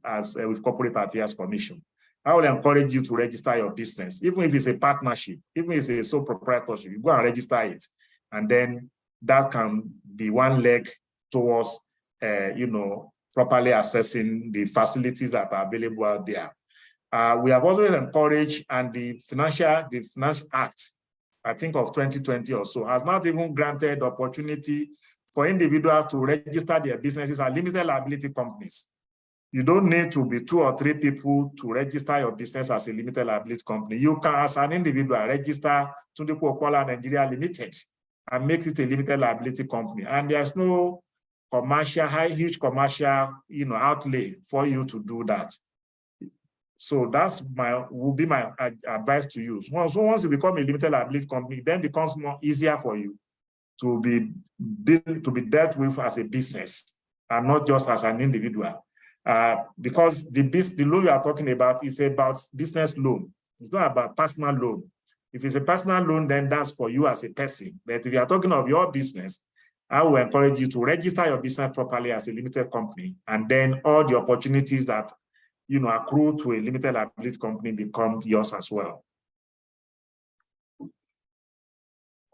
with Corporate Affairs Commission. I will encourage you to register your business, even if it's a partnership, even if it's a sole proprietorship, you go and register it. And then that can be one leg towards, properly assessing the facilities that are available out there. We have always encouraged, and the Finance Act, I think of 2020 or so, has not even granted opportunity for individuals to register their businesses as limited liability companies. You don't need to be 2 or 3 people to register your business as a limited liability company. You can, as an individual, register Tunde Popoola Nigeria Limited and make it a limited liability company. And there's no huge commercial, outlay for you to do that. So that's will be my advice to you. So once you become a limited liability company, then it becomes more easier for you to be dealt with as a business and not just as an individual. Because the loan you are talking about is about business loan. It's not about personal loan. If it's a personal loan, then that's for you as a person. But if you are talking of your business, I will encourage you to register your business properly as a limited company, and then all the opportunities that accrue to a limited liability company become yours as well.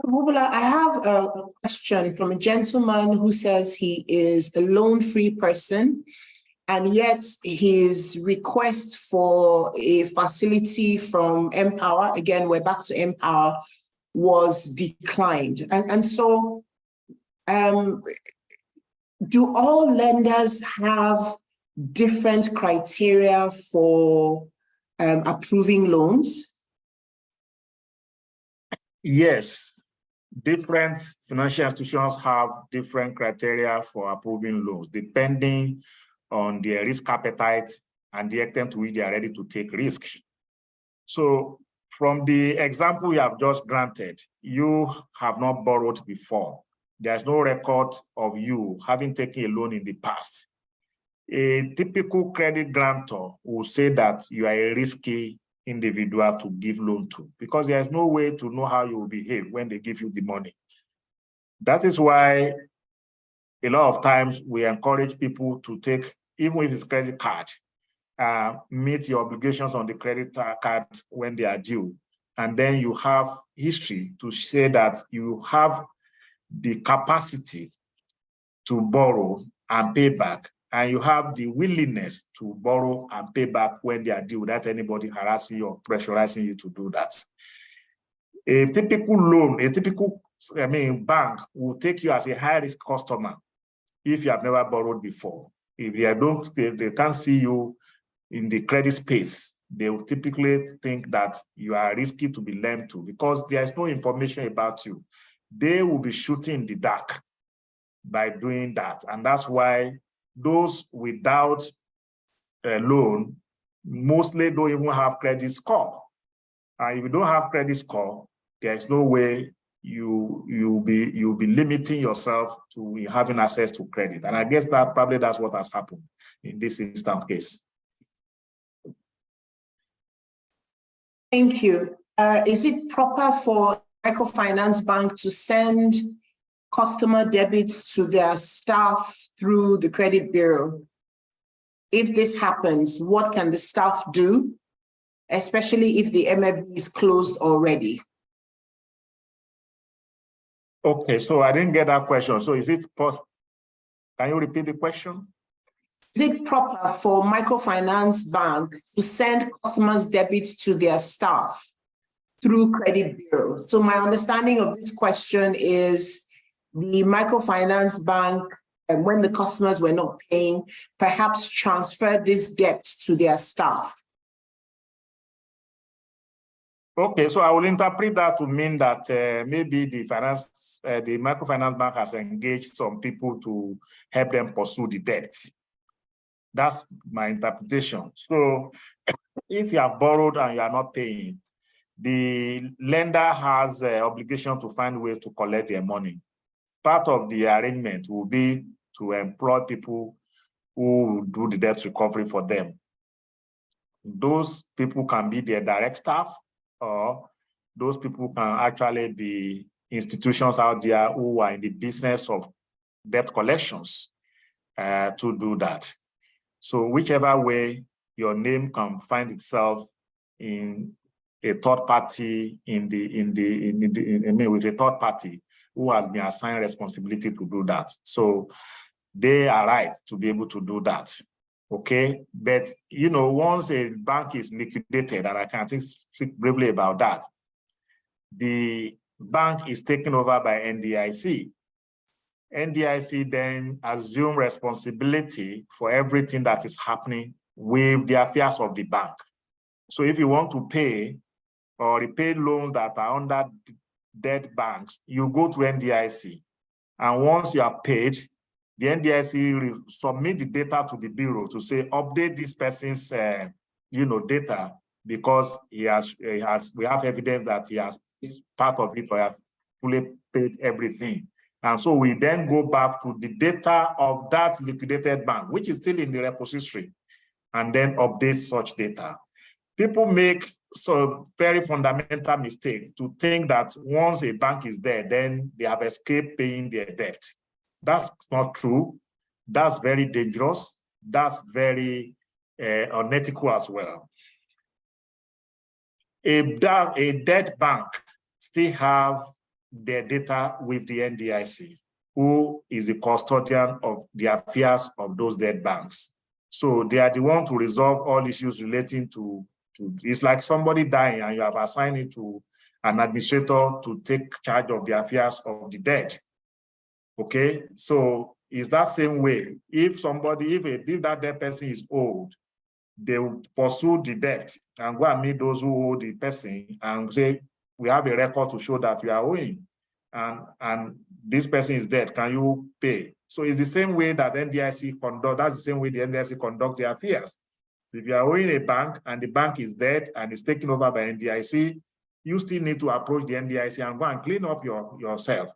Popoola, I have a question from a gentleman who says he is a loan-free person, and yet his request for a facility from Empower, again, we're back to Empower, was declined. And so do all lenders have different criteria for approving loans? Yes. Different financial institutions have different criteria for approving loans, depending on their risk appetite and the extent to which they are ready to take risks. So from the example we have just granted, you have not borrowed before. There's no record of you having taken a loan in the past. A typical credit grantor will say that you are a risky individual to give loan to, because there's no way to know how you will behave when they give you the money. That is why a lot of times we encourage people to take, even if it's credit card, meet your obligations on the credit card when they are due. And then you have history to say that you have the capacity to borrow and pay back, and you have the willingness to borrow and pay back when they are due without anybody harassing you or pressurizing you to do that. A typical loan, bank will take you as a high-risk customer if you have never borrowed before. If they can't see you in the credit space, they will typically think that you are risky to be lent to because there is no information about you. They will be shooting in the dark by doing that. And that's why those without a loan mostly don't even have credit score. And if you don't have credit score, there's no way you'll be limiting yourself to having access to credit. And I guess that's what has happened in this instance case. Thank you. Is it proper for microfinance bank to send customer debits to their staff through the credit bureau? If this happens, what can the staff do, especially if the MFB is closed already? Okay, so I didn't get that question. So is it possible? Can you repeat the question? Is it proper for microfinance bank to send customers' debits to their staff through credit bureau? So my understanding of this question is the microfinance bank, when the customers were not paying, perhaps transferred this debt to their staff. Okay, so I will interpret that to mean that maybe the microfinance bank has engaged some people to help them pursue the debt. That's my interpretation. So if you have borrowed and you are not paying, the lender has an obligation to find ways to collect their money. Part of the arrangement will be to employ people who will do the debt recovery for them. Those people can be their direct staff, or those people can actually be institutions out there who are in the business of debt collections to do that. So whichever way your name can find itself in a third party, with a third party who has been assigned responsibility to do that. So they are right to be able to do that. Okay, but once a bank is liquidated, and I can speak briefly about that, the bank is taken over by NDIC. NDIC then assume responsibility for everything that is happening with the affairs of the bank. So if you want to pay or repay loans that are under dead banks, you go to NDIC. And once you have paid, the NDIC submit the data to the bureau to say, update this person's data, because we have evidence that he has part of it or has fully paid everything. And so we then go back to the data of that liquidated bank, which is still in the repository, and then update such data. People make so very fundamental mistake to think that once a bank is there, then they have escaped paying their debt. That's not true. That's very dangerous. That's very unethical as well. A debt bank still have their data with the NDIC, who is the custodian of the affairs of those debt banks. So they are the one to resolve all issues relating to it's like somebody dying and you have assigned it to an administrator to take charge of the affairs of the debt. Okay, so it's that same way. If that debt person is owed, they will pursue the debt and go and meet those who owe the person and say, we have a record to show that we are owing, and this person is dead, can you pay? So it's the same way that NDIC conduct, that's the same way the NDIC conduct their affairs. If you are owing a bank and the bank is dead and is taken over by NDIC, you still need to approach the NDIC and go and clean up yourself.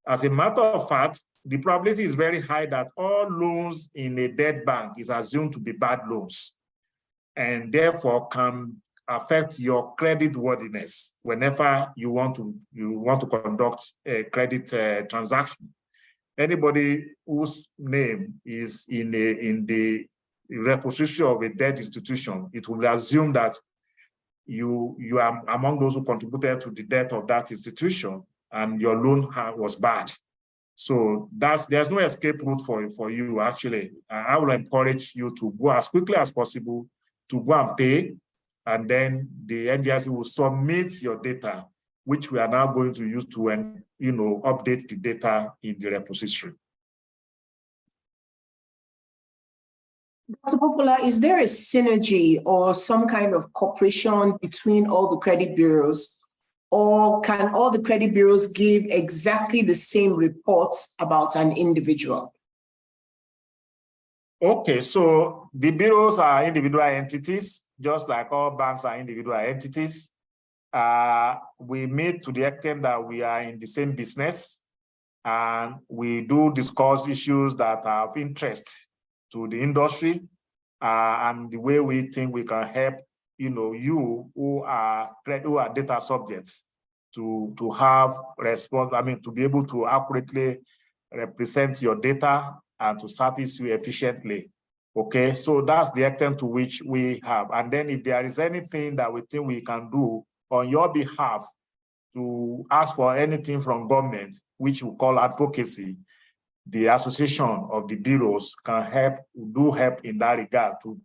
As a matter of fact, the probability is very high that all loans in a dead bank is assumed to be bad loans, and therefore can affect your credit worthiness whenever you want to conduct a credit transaction. Anybody whose name is in the repository of a debt institution, it will assume that you are among those who contributed to the debt of that institution and your loan was bad. So there's no escape route for you, actually. I will encourage you to go as quickly as possible to go and pay, and then the NDIC will submit your data, which we are now going to use to update the data in the repository. Dr. Popoola, is there a synergy or some kind of cooperation between all the credit bureaus, or can all the credit bureaus give exactly the same reports about an individual? Okay, so the bureaus are individual entities, just like all banks are individual entities. We meet to the extent that we are in the same business, and we do discuss issues that are of interest to the industry, and the way we think we can help you who are data subjects to have response, to be able to accurately represent your data and to service you efficiently. Okay, so that's the extent to which we have. And then if there is anything that we think we can do on your behalf to ask for anything from government, which we call advocacy, the association of the bureaus can help in that regard to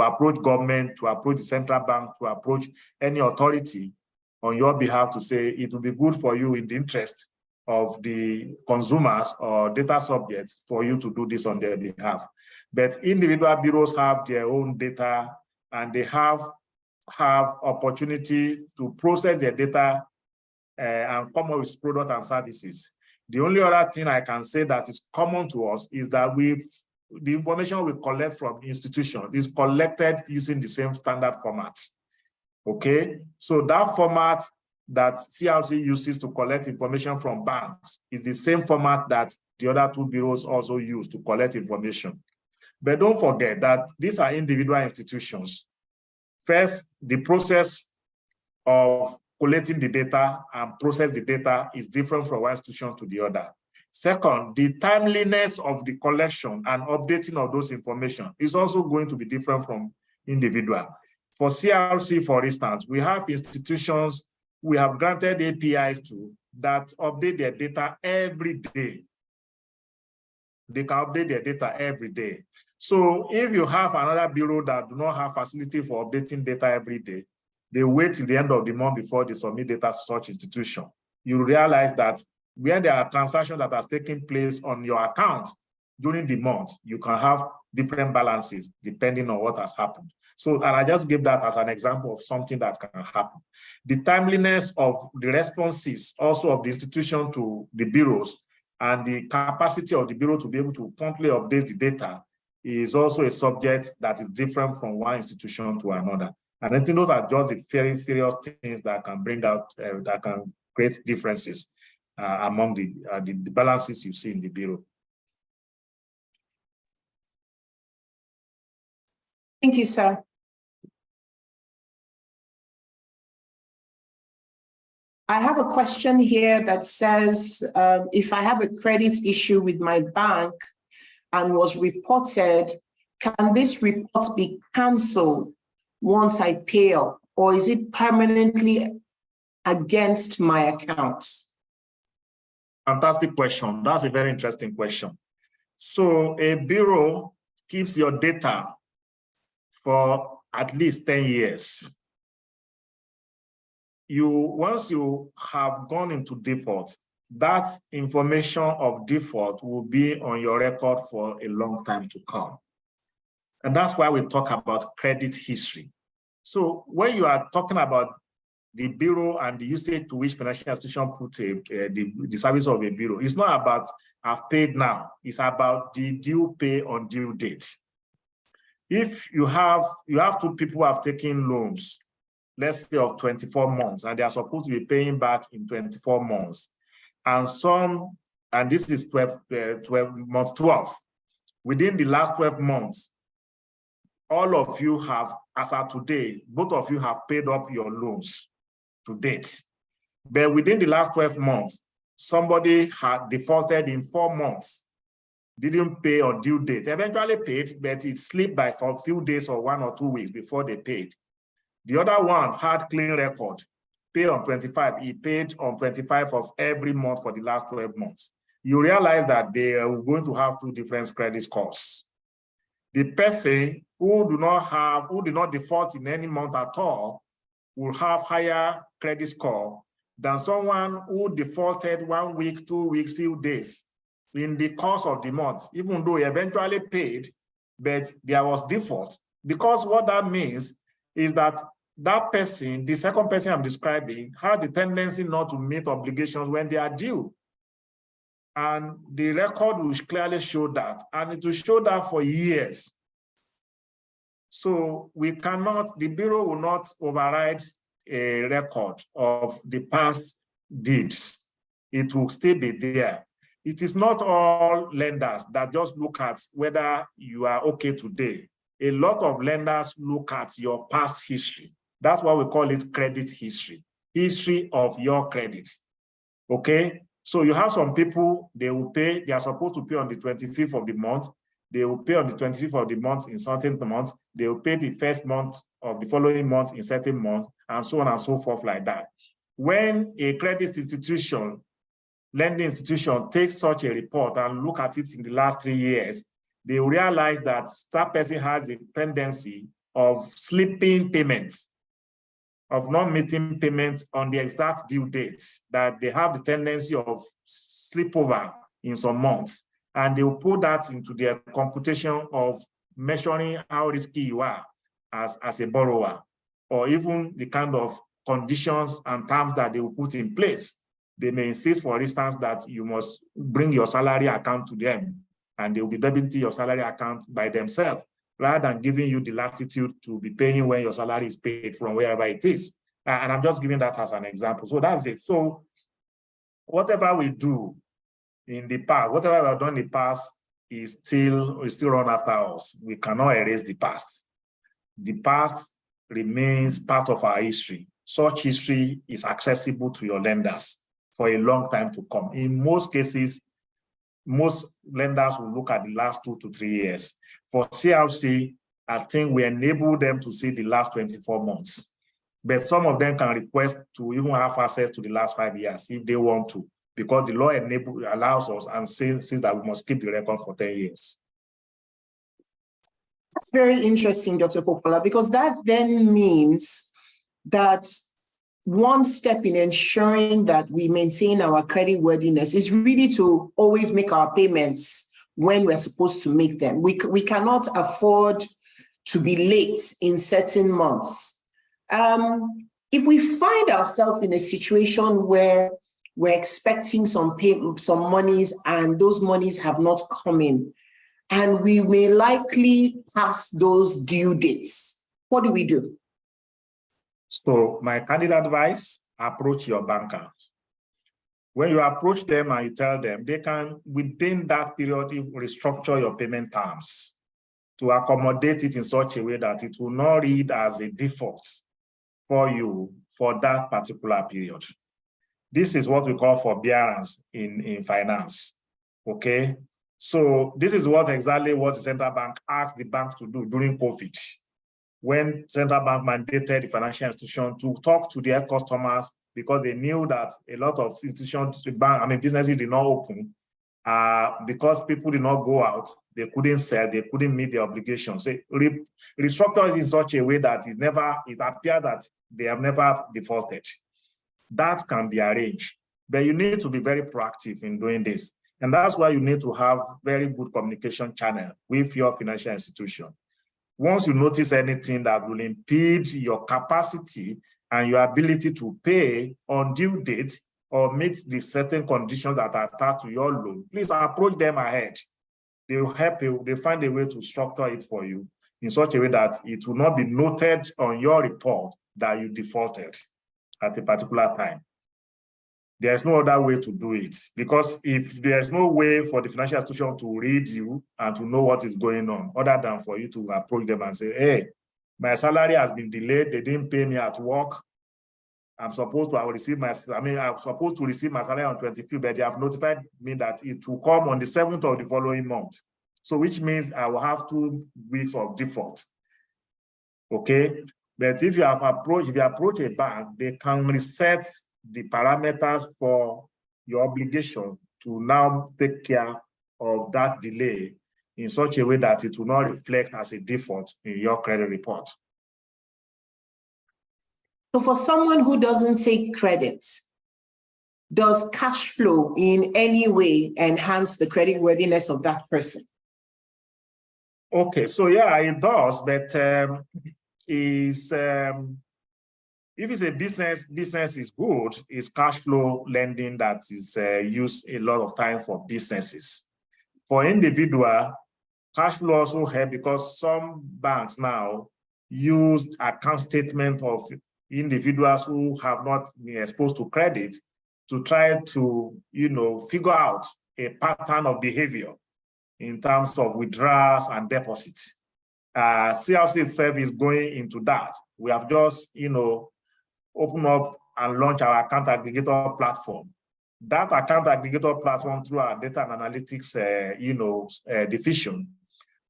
approach government, to approach the central bank, to approach any authority on your behalf to say it will be good for you in the interest of the consumers or data subjects for you to do this on their behalf. But individual bureaus have their own data, and they have opportunity to process their data and come up with products and services. The only other thing I can say that is common to us is that the information we collect from institutions is collected using the same standard format. Okay, so that format that CRC uses to collect information from banks is the same format that the other two bureaus also use to collect information. But don't forget that these are individual institutions. First, the process of collecting the data and process the data is different from one institution to the other. Second, the timeliness of the collection and updating of those information is also going to be different from individual. For CRC, for instance, we have institutions we have granted APIs to that update their data every day. They can update their data every day. So if you have another bureau that do not have facility for updating data every day, they wait till the end of the month before they submit data to such institution. You realize that when there are transactions that are taking place on your account during the month, you can have different balances depending on what has happened. So, and I just gave that as an example of something that can happen. The timeliness of the responses also of the institution to the bureaus And the capacity of the Bureau to be able to promptly update the data is also a subject that is different from one institution to another. And I think those are just the very various things that can bring out, that can create differences among the balances you see in the Bureau. Thank you, sir. I have a question here that says, if I have a credit issue with my bank and was reported, can this report be cancelled once I pay up, or is it permanently against my account? Fantastic question. That's a very interesting question. So a bureau keeps your data for at least 10 years. Once you have gone into default, that information of default will be on your record for a long time to come. And that's why we talk about credit history. So when you are talking about the bureau and the usage to which financial institution put the service of a bureau, it's not about I've paid now. It's about did you pay on due date. If you have two people who have taken loans, let's say of 24 months, and they are supposed to be paying back in 24 months, and this is 12 months 12. Within the last 12 months, all of you have, as of today, both of you have paid up your loans to date. But within the last 12 months, somebody had defaulted in 4 months, didn't pay on due date, eventually paid, but it slipped by for a few days or 1 or 2 weeks before they paid. The other one had clean record, pay on 25. He paid on 25 of every month for the last 12 months. You realize that they are going to have 2 different credit scores. The person who did not default in any month at all will have higher credit score than someone who defaulted 1 week, 2 weeks, few days in the course of the month, even though he eventually paid, but there was default. Because what that means is that that person, the second person I'm describing, has the tendency not to meet obligations when they are due. And the record will clearly show that, and it will show that for years. So the Bureau will not override a record of the past deeds. It will still be there. It is not all lenders that just look at whether you are okay today. A lot of lenders look at your past history. That's why we call it credit history, history of your credit, okay? So you have some people, they are supposed to pay on the 25th of the month. They will pay on the 25th of the month in certain months. They will pay the first month of the following month in certain months, and so on and so forth like that. When a credit institution, lending institution takes such a report and look at it in the last 3 years, they realize that that person has a tendency of slipping payments, of not meeting payments on the exact due dates, that they have the tendency of slipover in some months. And they will put that into their computation of measuring how risky you are as a borrower, or even the kind of conditions and terms that they will put in place. They may insist, for instance, that you must bring your salary account to them, and they will be debiting your salary account by themselves, rather than giving you the latitude to be paying when your salary is paid from wherever it is. And I'm just giving that as an example. So that's it. So whatever we do in the past, whatever we have done in the past is still run after us. We cannot erase the past. The past remains part of our history. Such history is accessible to your lenders for a long time to come. In most cases, most lenders will look at the last 2 to 3 years. For CRC, I think we enable them to see the last 24 months. But some of them can request to even have access to the last 5 years if they want to, because the law allows us and says that we must keep the record for 10 years. That's very interesting, Dr. Popoola, because that then means that one step in ensuring that we maintain our creditworthiness is really to always make our payments when we're supposed to make them. We cannot afford to be late in certain months. If we find ourselves in a situation where we're expecting some monies, and those monies have not come in, and we may likely pass those due dates. What do we do? So my candid advice, approach your bankers. When you approach them and you tell them, they can, within that period, restructure your payment terms to accommodate it in such a way that it will not read as a default for you for that particular period. This is what we call forbearance in finance, okay? So this is exactly what the central bank asked the banks to do during COVID, when central bank mandated the financial institution to talk to their customers, because they knew that a lot of institutions, businesses did not open, because people did not go out, they couldn't sell, they couldn't meet their obligations. So restructure it in such a way that it appears that they have never defaulted. That can be arranged, but you need to be very proactive in doing this. And that's why you need to have very good communication channel with your financial institution. Once you notice anything that will impede your capacity and your ability to pay on due date or meet the certain conditions that are attached to your loan, please approach them ahead. They will help you. They find a way to structure it for you in such a way that it will not be noted on your report that you defaulted at a particular time. There's no other way to do it, because if there's no way for the financial institution to read you and to know what is going on, other than for you to approach them and say, hey, my salary has been delayed, they didn't pay me at work. I'm supposed to receive my salary on 25th, but they have notified me that it will come on the 7th of the following month. So which means I will have 2 weeks of default. Okay. But if you approach a bank, they can reset the parameters for your obligation to now take care of that delay in such a way that it will not reflect as a default in your credit report. So for someone who doesn't take credit, does cash flow in any way enhance the creditworthiness of that person? Okay, so yeah, it does, but if it's a business is good, it's cash flow lending that is used a lot of time for businesses. For individual, cash flow also help because some banks now use account statement of individuals who have not been exposed to credit to try to, figure out a pattern of behavior in terms of withdrawals and deposits. CRC itself is going into that. We have just, open up and launch our account aggregator platform. That account aggregator platform, through our data and analytics, division,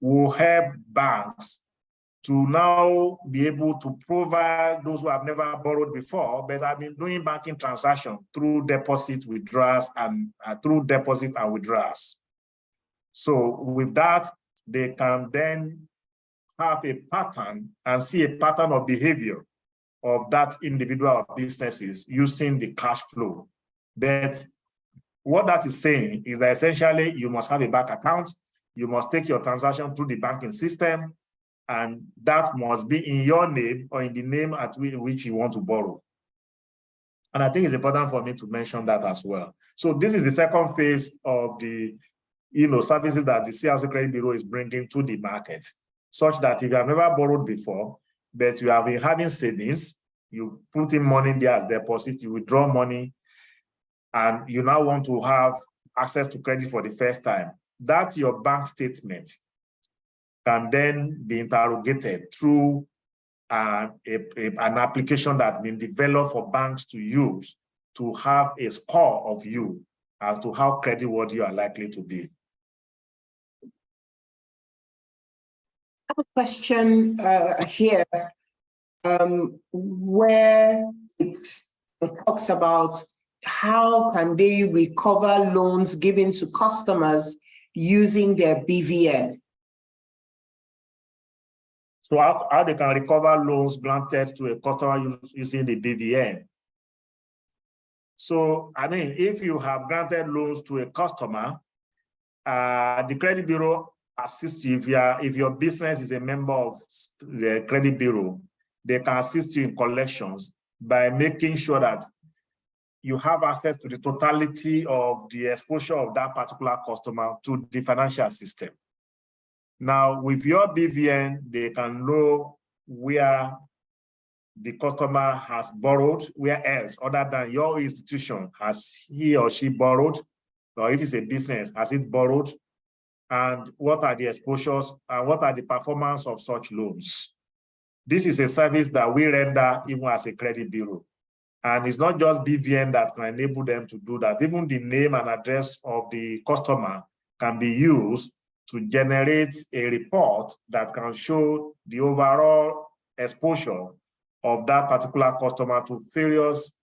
will help banks to now be able to provide those who have never borrowed before, but have been doing banking transactions through deposit withdrawals and withdrawals. So with that, they can then have a pattern and see a pattern of behavior of that individual businesses using the cash flow. But what that is saying is that essentially you must have a bank account, you must take your transaction through the banking system, and that must be in your name or in the name at which you want to borrow. And I think it's important for me to mention that as well. So this is the second phase of the services that the CRC Credit Bureau is bringing to the market, such that if you have never borrowed before, but you have been having savings, you put in money there as deposit, you withdraw money, and you now want to have access to credit for the first time, that's your bank statement can then be interrogated through an application that's been developed for banks to use to have a score of you as to how creditworthy you are likely to be. I have a question here where it talks about how can they recover loans given to customers using their BVN. So how they can recover loans granted to a customer using the BVN. So, if you have granted loans to a customer, the credit bureau assists you. If your business is a member of the credit bureau, they can assist you in collections by making sure that you have access to the totality of the exposure of that particular customer to the financial system. Now, with your BVN, they can know where the customer has borrowed, where else other than your institution has he or she borrowed, or if it's a business, has it borrowed, and what are the exposures and what are the performance of such loans. This is a service that we render even as a credit bureau. And it's not just BVN that can enable them to do that. Even the name and address of the customer can be used to generate a report that can show the overall exposure of that particular customer to various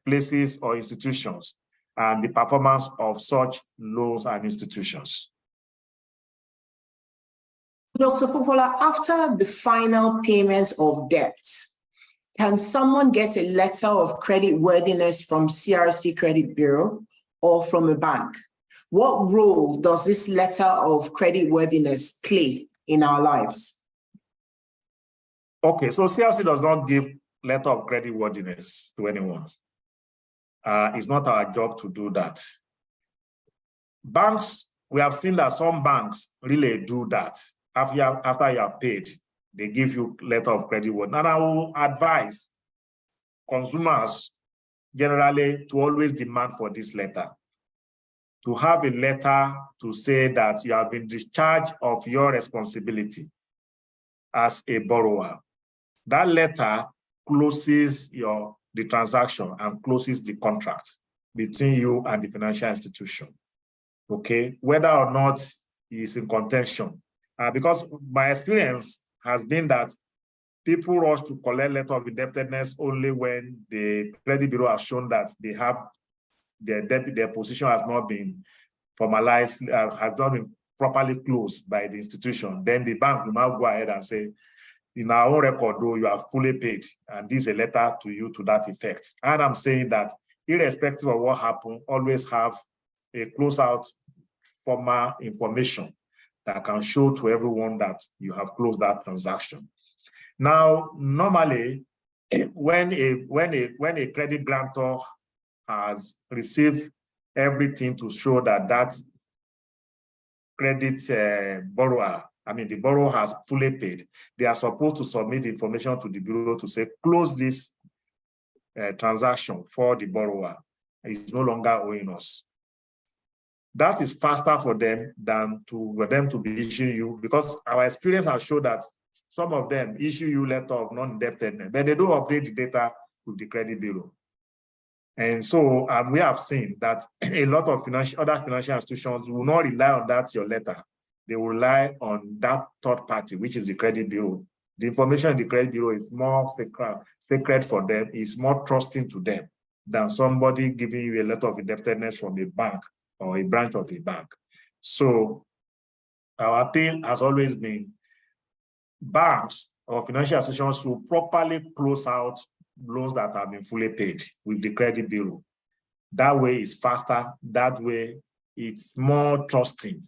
places or institutions and the performance of such loans and institutions. Dr. Popoola, after the final payment of debts, can someone get a letter of credit worthiness from CRC Credit Bureau or from a bank? What role does this letter of credit worthiness play in our lives? Okay, so CRC does not give letter of credit worthiness to anyone. It's not our job to do that. Banks, we have seen that some banks really do that. After you are paid, they give you letter of credit worthiness. And I will advise consumers generally to always demand for this letter, to have a letter to say that you have been discharged of your responsibility as a borrower. That letter closes the transaction and closes the contract between you and the financial institution, okay? Whether or not it's in contention. Because my experience has been that people rush to collect letter of indebtedness only when the credit bureau has shown that they have their position has not been formalized, has not been properly closed by the institution. Then the bank will now go ahead and say, in our own record, though, you have fully paid, and this is a letter to you to that effect. And I'm saying that irrespective of what happened, always have a closeout formal information that can show to everyone that you have closed that transaction. Now, normally, when a credit grantor has received everything to show that that credit borrower, the borrower has fully paid, they are supposed to submit information to the bureau to say, close this transaction for the borrower. It's no longer owing us. That is faster for them than for them to be issuing you, because our experience has shown that some of them issue you letter of non-indebtedness, but they don't update the data with the credit bureau. And so we have seen that a lot of other financial institutions will not rely on that, your letter. They will rely on that third party, which is the credit bureau. The information in the credit bureau is more sacred for them, is more trusting to them than somebody giving you a letter of indebtedness from a bank or a branch of a bank. So our appeal has always been banks or financial institutions will properly close out loans that have been fully paid with the credit bureau. That way it's faster. That way it's more trusting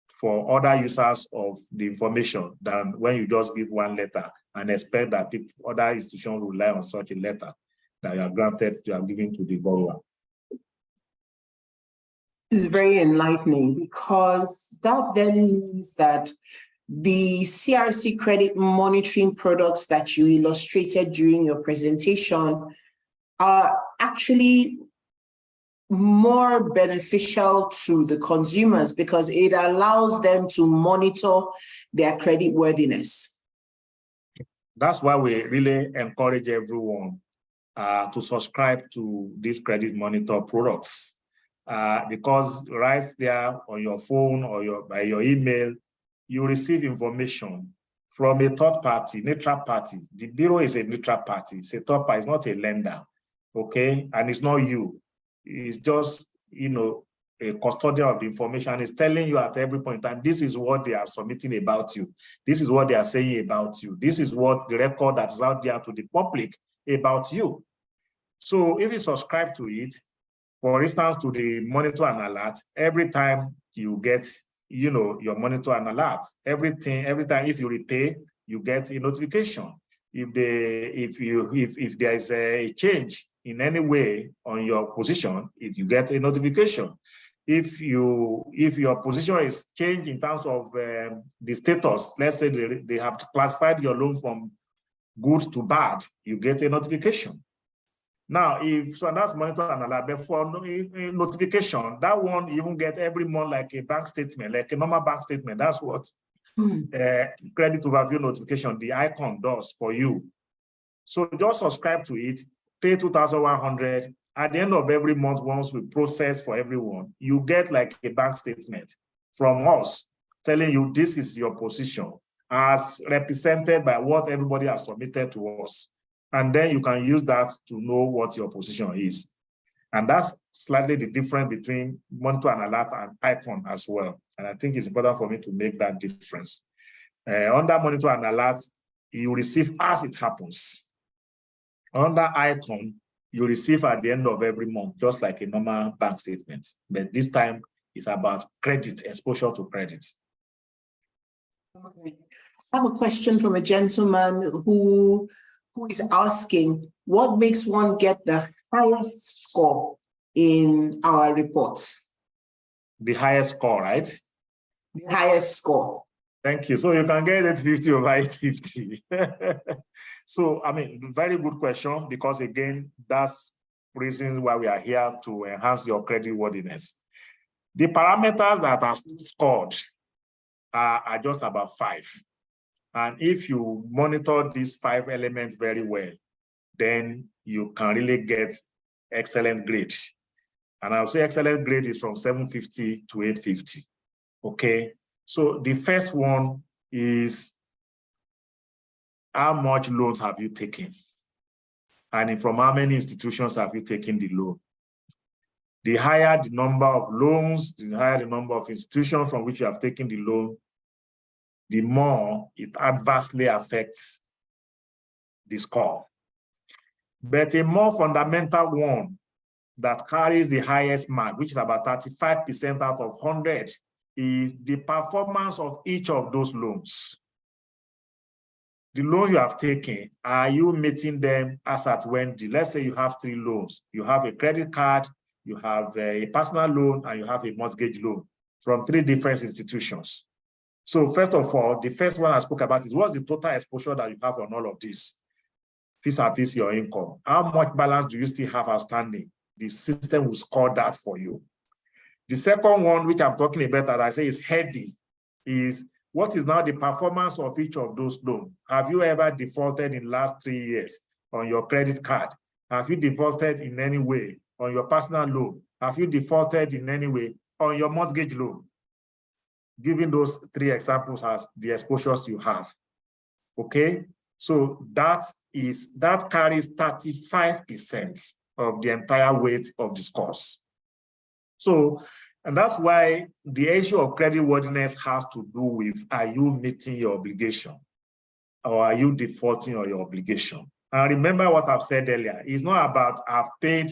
for other users of the information than when you just give one letter and expect that other institutions will rely on such a letter that you are granted, you are giving to the borrower. This is very enlightening, because that then means that the CRC credit monitoring products that you illustrated during your presentation are actually more beneficial to the consumers because it allows them to monitor their credit worthiness. That's why we really encourage everyone to subscribe to these credit monitor products, because right there on your phone or by your email, you receive information from a third party, neutral party. The bureau is a neutral party. It's a third party, it's not a lender, okay? And it's not you. It's just, a custodian of the information. It's telling you at every point in time, this is what they are submitting about you. This is what they are saying about you. This is what the record that's out there to the public about you. So if you subscribe to it, for instance, to the monitor and alert, every time you get, your monitor and alert, every time if you repay, you get a notification. If there is a change in any way on your position, you get a notification. If your position is changed in terms of the status, let's say they have classified your loan from good to bad, you get a notification. Now, that's monitor and alert. But for notification, that one you even get every month like a bank statement, like a normal bank statement. That's what credit overview notification, the icon does for you. So just subscribe to it, pay 2,100. At the end of every month, once we process for everyone, you get like a bank statement from us telling you this is your position as represented by what everybody has submitted to us. And then you can use that to know what your position is. And that's slightly the difference between monitor and alert and icon as well. And I think it's important for me to make that difference. Under monitor and alert, you receive as it happens. Under icon, you receive at the end of every month, just like a normal bank statement. But this time, it's about credit, exposure to credit. Okay. I have a question from a gentleman who is asking, what makes one get the highest score in our reports? The highest score, right? The highest score. Thank you. So you can get 850 over 850. So, I mean, very good question, because again, that's reasons why we are here to enhance your creditworthiness. The parameters that are scored are just about 5. And if you monitor these 5 elements very well, then you can really get excellent grades. And I'll say excellent grade is from 750 to 850. Okay. So the first one is how much loans have you taken? And from how many institutions have you taken the loan? The higher the number of loans, the higher the number of institutions from which you have taken the loan, the more it adversely affects the score. But a more fundamental one that carries the highest mark, which is about 35% out of 100, is the performance of each of those loans. The loans you have taken, are you meeting them as at when due? Let's say you have 3 loans. You have a credit card, you have a personal loan, and you have a mortgage loan from 3 different institutions. So first of all, the first one I spoke about is what's the total exposure that you have on all of this? Vis-a-vis your income. How much balance do you still have outstanding? The system will score that for you. The second one, which I'm talking about, that I say is heavy, is what is now the performance of each of those loans? Have you ever defaulted in the last 3 years on your credit card? Have you defaulted in any way on your personal loan? Have you defaulted in any way on your mortgage loan? Giving those 3 examples as the exposures you have. Okay, so that carries 35% of the entire weight of the scores. So, and that's why the issue of creditworthiness has to do with, are you meeting your obligation or are you defaulting on your obligation? And remember what I've said earlier, it's not about I've paid,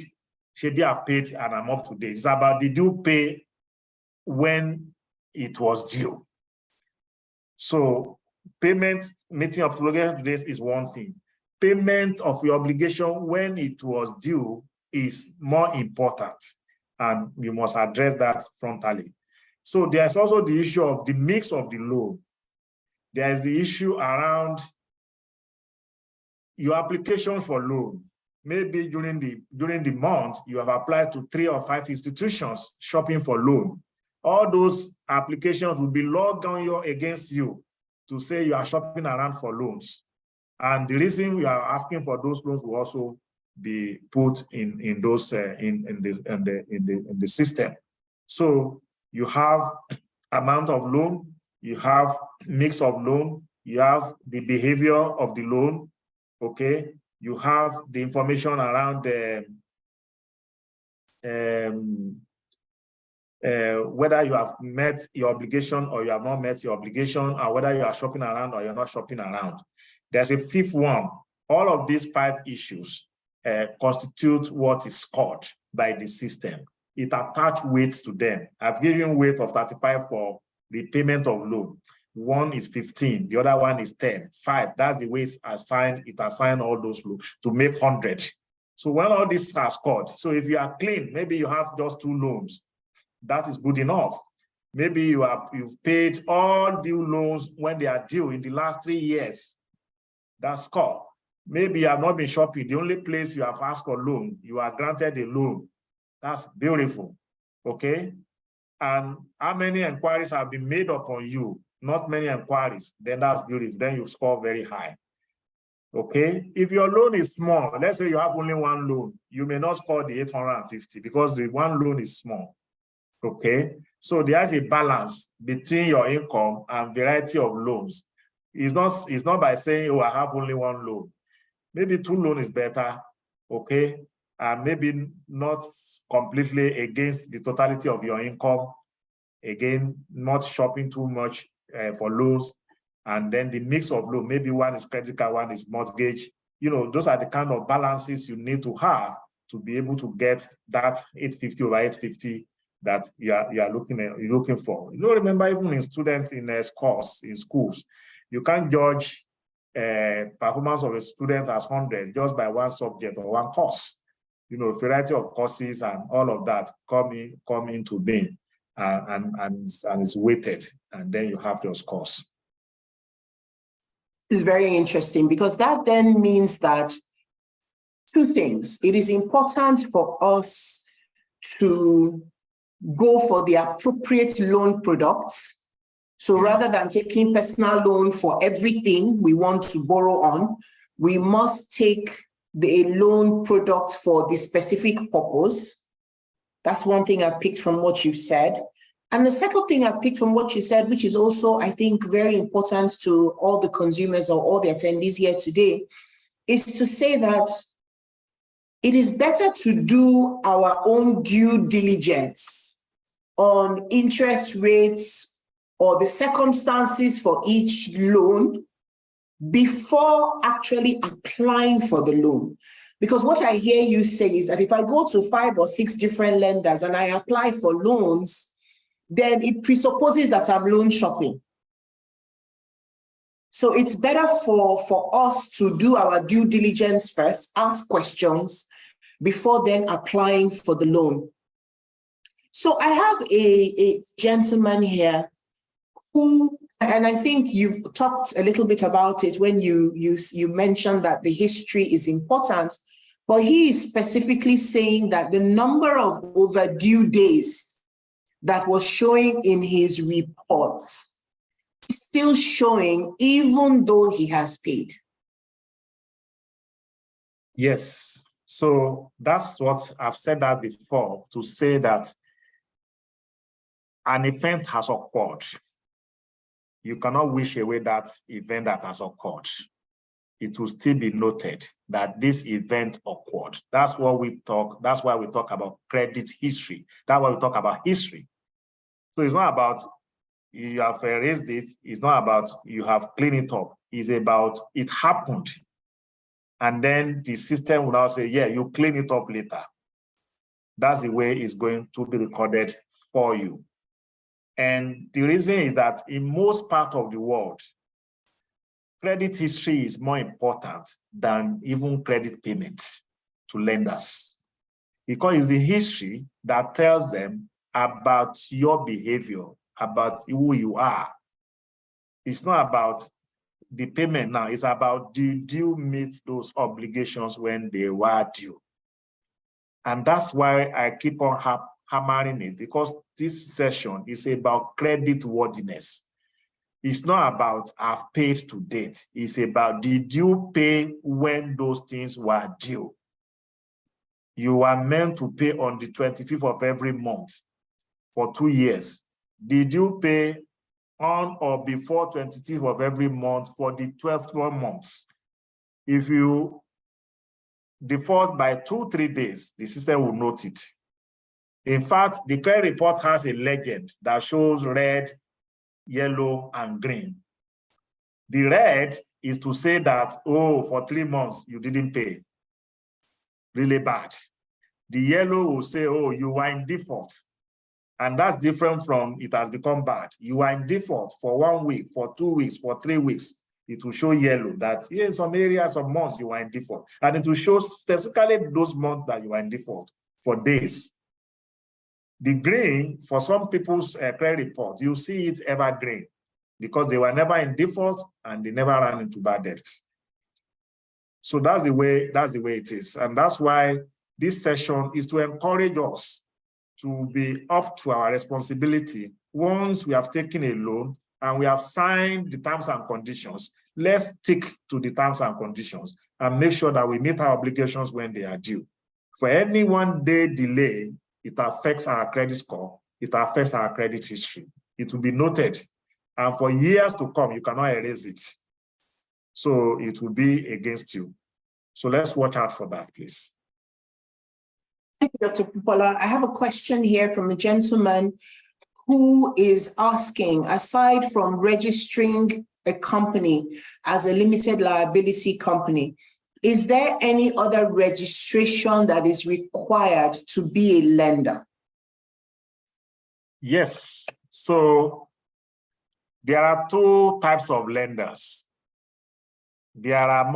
maybe I've paid and I'm up to date. It's about did you pay when it was due. So payment meeting up to obligation is one thing. Payment of your obligation when it was due is more important, and you must address that frontally. So there's also the issue of the mix of the loan. There is the issue around your application for loan. Maybe during the month, you have applied to 3 or 5 institutions shopping for loan. All those applications will be logged on against you to say you are shopping around for loans. And the reason you are asking for those loans will also be put in the system. So you have amount of loan, you have mix of loan, you have the behavior of the loan, okay? You have the information around whether you have met your obligation or you have not met your obligation, or whether you are shopping around or you're not shopping around. There's a 5th one. All of these 5 issues constitute what is scored by the system. It attaches weights to them. I've given weight of 35 for repayment of loan. 1 is 15, the other one is 10. 5, that's the way it assigned all those loans to make 100. So when all this are scored, so if you are clean, maybe you have just 2 loans, that is good enough. Maybe you've paid all due loans when they are due in the last 3 years. That's score. Maybe you have not been shopping. The only place you have asked for loan, you are granted a loan. That's beautiful. Okay. And how many inquiries have been made upon you? Not many inquiries. Then that's beautiful. Then you score very high. Okay. If your loan is small, let's say you have only 1 loan, you may not score the 850 because the 1 loan is small. Okay. So there's a balance between your income and variety of loans. It's not by saying, oh, I have only 1 loan. Maybe 2 loans is better. Okay. And maybe not completely against the totality of your income. Again, not shopping too much for loans. And then the mix of loan, maybe 1 is credit card, 1 is mortgage. You know, those are the kind of balances you need to have to be able to get that 850 over 850 that you're looking for. You know, remember, even in students in schools, you can't judge performance of a student as 100 just by 1 subject or 1 course. You know, variety of courses and all of that come into being and it's weighted, and then you have your scores. It's very interesting because that then means that 2 things. It is important for us to go for the appropriate loan products. So rather than taking personal loan for everything we want to borrow on, we must take the loan product for the specific purpose. That's one thing I picked from what you've said. And the second thing I picked from what you said, which is also, I think, very important to all the consumers or all the attendees here today, is to say that it is better to do our own due diligence on interest rates or the circumstances for each loan before actually applying for the loan. Because what I hear you say is that if I go to 5 or 6 different lenders and I apply for loans, then it presupposes that I'm loan shopping. So it's better for us to do our due diligence first, ask questions before then applying for the loan. So I have a gentleman here who, and I think you've talked a little bit about it when you mentioned that the history is important, but he is specifically saying that the number of overdue days that was showing in his report is still showing even though he has paid. Yes. So that's what I've said that before, to say that an event has occurred. You cannot wish away that event that has occurred. It will still be noted that this event occurred. That's why we talk about credit history. That's why we talk about history. So it's not about you have erased it. It's not about you have cleaned it up. It's about it happened. And then the system will now say, yeah, you clean it up later. That's the way it's going to be recorded for you. And the reason is that in most parts of the world, credit history is more important than even credit payments to lenders, because it's the history that tells them about your behavior, about who you are. It's not about the payment now. It's about, did you meet those obligations when they were due? And that's why I keep on hammering it, because this session is about creditworthiness. It's not about I've paid to date. It's about, did you pay when those things were due? You are meant to pay on the 25th of every month for 2 years. Did you pay on or before 25th of every month for the 12 months? If you default by 2-3 days, the system will note it. In fact, the credit report has a legend that shows red, yellow, and green. The red is to say that, oh, for 3 months, you didn't pay. Really bad. The yellow will say, oh, you are in default. And that's different from it has become bad. You are in default for 1 week, for 2 weeks, for 3 weeks. it will show yellow, that in some areas of months you are in default. And it will show specifically those months that you are in default for days. The green, for some people's credit reports, you see it evergreen because they were never in default and they never ran into bad debts. So that's the way it is. And that's why this session is to encourage us to be up to our responsibility. Once we have taken a loan and we have signed the terms and conditions, let's stick to the terms and conditions and make sure that we meet our obligations when they are due. For any 1 day delay, it affects our credit score, it affects our credit history. It will be noted. And for years to come, you cannot erase it. So it will be against you. So let's watch out for that, please. Thank you, Dr. Popoola. I have a question here from a gentleman who is asking, aside from registering a company as a limited liability company, is there any other registration that is required to be a lender? Yes. So there are two types of lenders. There are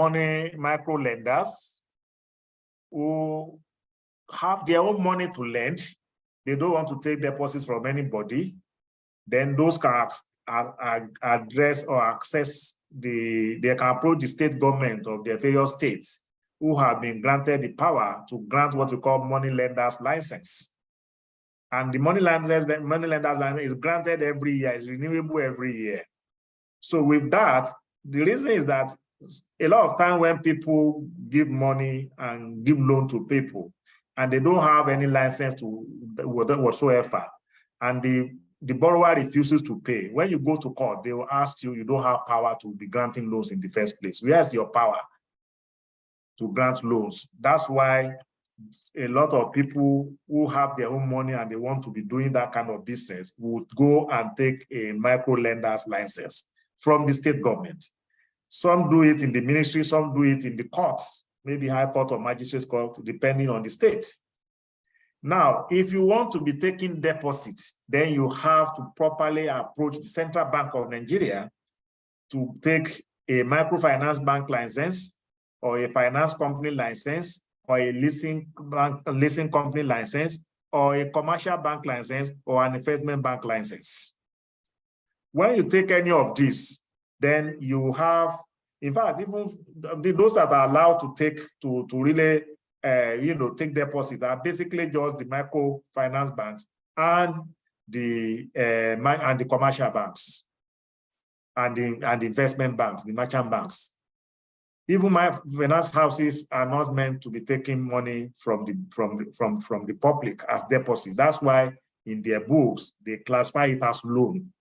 micro lenders who have their own money to lend. They don't want to take deposits from anybody. Then those can address or access they can approach the state government of their various states who have been granted the power to grant what we call money lenders license. And the money lenders license is granted every year, it's renewable every year. So with that, the reason is that a lot of time when people give money and give loan to people and they don't have any license to whatsoever, and the borrower refuses to pay, when you go to court, they will ask you, you don't have power to be granting loans in the first place. Where's your power to grant loans? That's why a lot of people who have their own money and they want to be doing that kind of business would go and take a micro lender's license from the state government. Some do it in the ministry, some do it in the courts, maybe high court or magistrate's court, depending on the state. Now, if you want to be taking deposits, then you have to properly approach the Central Bank of Nigeria to take a microfinance bank license or a finance company license or a leasing company license or a commercial bank license or an investment bank license. When you take any of these, then you have, in fact, even those that are allowed to take to really take deposits are basically just the microfinance banks and the commercial banks and the investment banks, the merchant banks. Even my finance houses are not meant to be taking money from the public as deposits. That's why in their books they classify it as loan.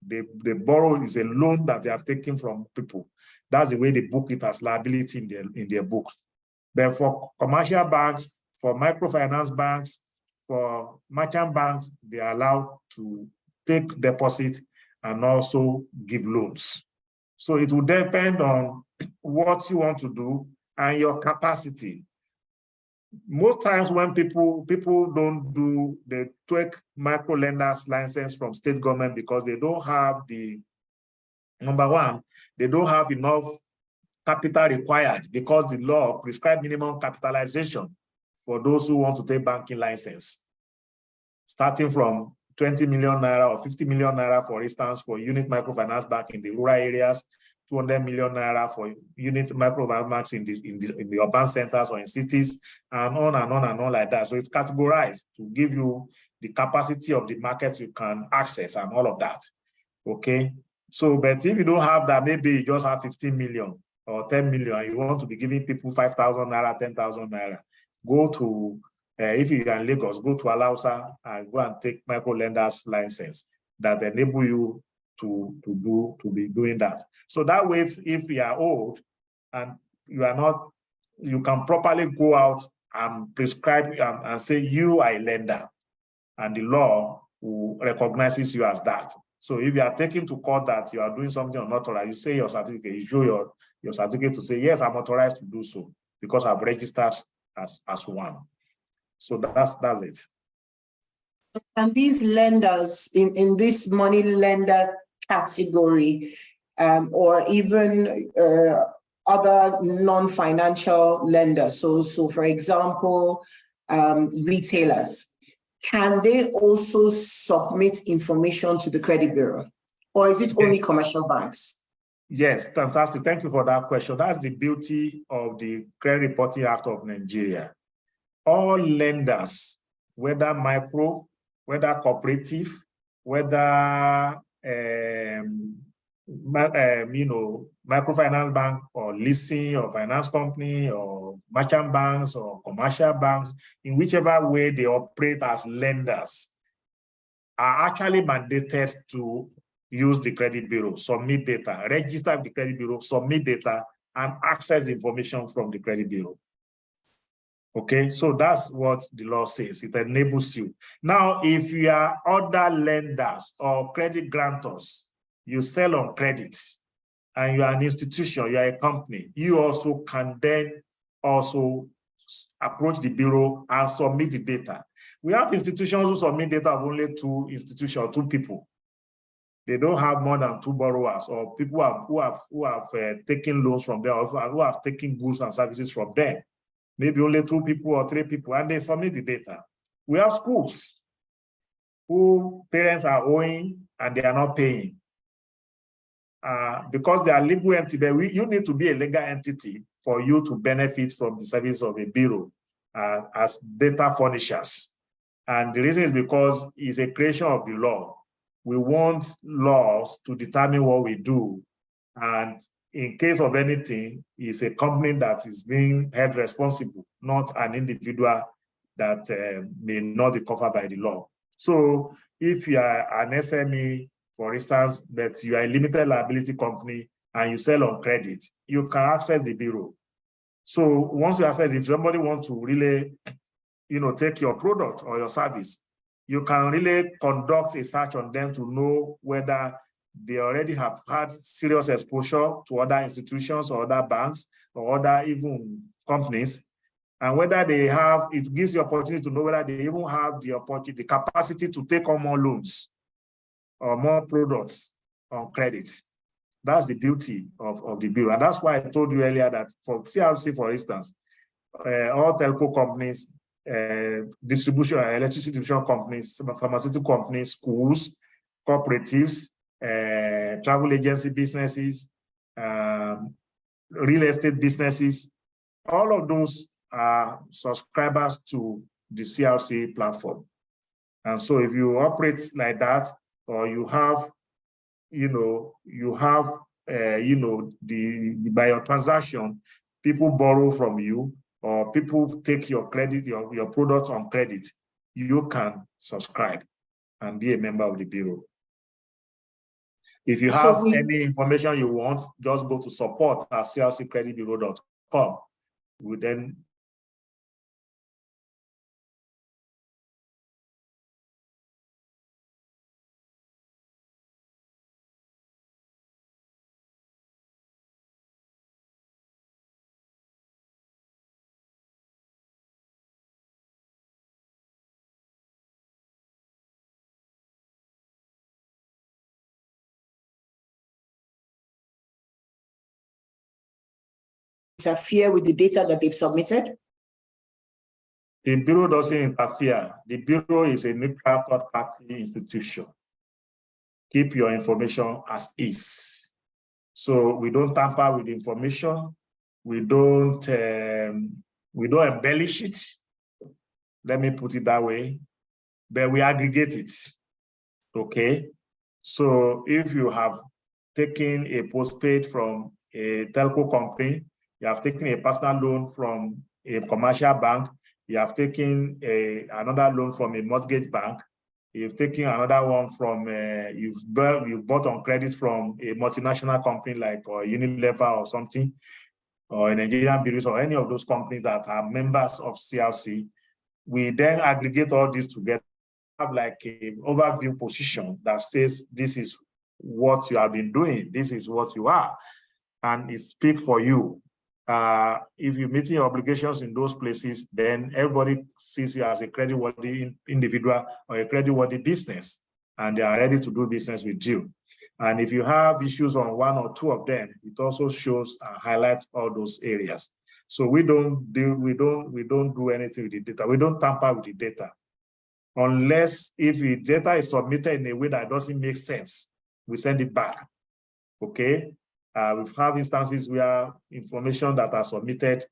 They borrow is a loan that they have taken from people. That's the way they book it as liability in their books. But for commercial banks, for microfinance banks, for merchant banks, they are allowed to take deposits and also give loans. So it will depend on what you want to do and your capacity. Most times when people don't do, they take micro lenders license from state government because they don't have the, number one, they don't have enough capital required because the law prescribes minimum capitalization for those who want to take banking license, starting from 20 million naira or 50 million naira, for instance, for unit microfinance bank in the rural areas, 200 million naira for unit microfinance banks in the urban centers or in cities, and on and on and on like that. So it's categorized to give you the capacity of the market you can access and all of that. Okay. So, but if you don't have that, maybe you just have 15 million or 10 million, you want to be giving people 5,000 naira, 10,000 naira, go to, if you're in Lagos, go to Alausa and go and take micro lenders license that enable you to be doing that. So that way, if you are old and you are not, you can properly go out and prescribe and say you are a lender, and the law will recognizes you as that. So if you are taken to court that you are doing something unauthorized, you say your certificate, you show your certificate to say, yes, I'm authorized to do so because I've registered as one. So that's it. And these lenders in this money lender category, or even other non-financial lenders. So for example, retailers, can they also submit information to the credit bureau, or is it only commercial banks? Yes, fantastic. Thank you for that question. That's the beauty of the Credit Reporting Act of Nigeria. All lenders, whether micro, whether cooperative, whether microfinance bank or leasing or finance company or merchant banks or commercial banks, in whichever way they operate as lenders, are actually mandated to use the credit bureau, submit data, register with the credit bureau, submit data, and access information from the credit bureau. Okay, so that's what the law says. It enables you. Now, if you are other lenders or credit grantors, you sell on credit, and you are an institution, you are a company, you also can then also approach the bureau and submit the data. We have institutions who submit data of only two people. They don't have more than 2 borrowers, or people who have taken loans from them, or who have taken goods and services from them. Maybe only 2 people or 3 people, and they submit the data. We have schools who parents are owing and they are not paying because they are legal entity. But you need to be a legal entity for you to benefit from the service of a bureau as data furnishers. And the reason is because it's a creation of the law. We want laws to determine what we do. And in case of anything, it's a company that is being held responsible, not an individual that may not be covered by the law. So if you are an SME, for instance, that you are a limited liability company and you sell on credit, you can access the bureau. So once you access, if somebody wants to really take your product or your service, you can really conduct a search on them to know whether they already have had serious exposure to other institutions or other banks or other even companies, and whether they have, it gives you opportunity to know whether they even have the capacity to take on more loans or more products on credit. That's the beauty of the bureau. And that's why I told you earlier that for CRC, for instance, all telco companies, distribution, electricity distribution companies, pharmaceutical companies, schools, cooperatives, travel agency businesses, real estate businesses, all of those are subscribers to the CRC platform. And so if you operate like that, or you have, by your transaction, people borrow from you, or people take your credit, your products on credit, you can subscribe and be a member of the bureau. If you have any information you want, just go to support@crccreditbureau.com. We then interfere with the data that they've submitted? The bureau doesn't interfere. The bureau is a neutral third-party institution. Keep your information as is. So we don't tamper with the information. We don't embellish it. Let me put it that way. But we aggregate it. Okay. So if you have taken a postpaid from a telco company, you have taken a personal loan from a commercial bank, you have taken another loan from a mortgage bank, you've taken another one from, you've bought on credit from a multinational company like Unilever or something, or a Nigerian bureaus, or any of those companies that are members of CRC, we then aggregate all this together, have like an overview position that says this is what you have been doing, this is what you are, and it speaks for you. If you're meeting your obligations in those places, then everybody sees you as a creditworthy individual or a creditworthy business, and they are ready to do business with you. And if you have issues on one or two of them, it also shows and highlights all those areas. So we don't do anything with the data. We don't tamper with the data. Unless if the data is submitted in a way that doesn't make sense, we send it back. Okay? We have instances where information that are submitted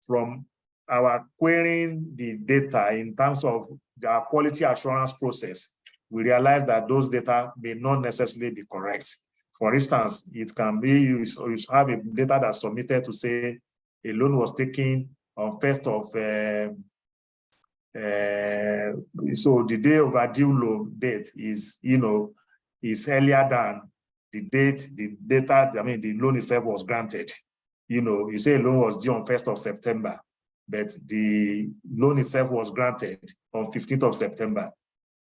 from our querying the data in terms of the quality assurance process, we realize that those data may not necessarily be correct. For instance, it can be you have a data that's submitted to say a loan was taken on 1st of so the day overdue loan date is is earlier than the date the loan itself was granted. You say a loan was due on 1st of September, but the loan itself was granted on 15th of September.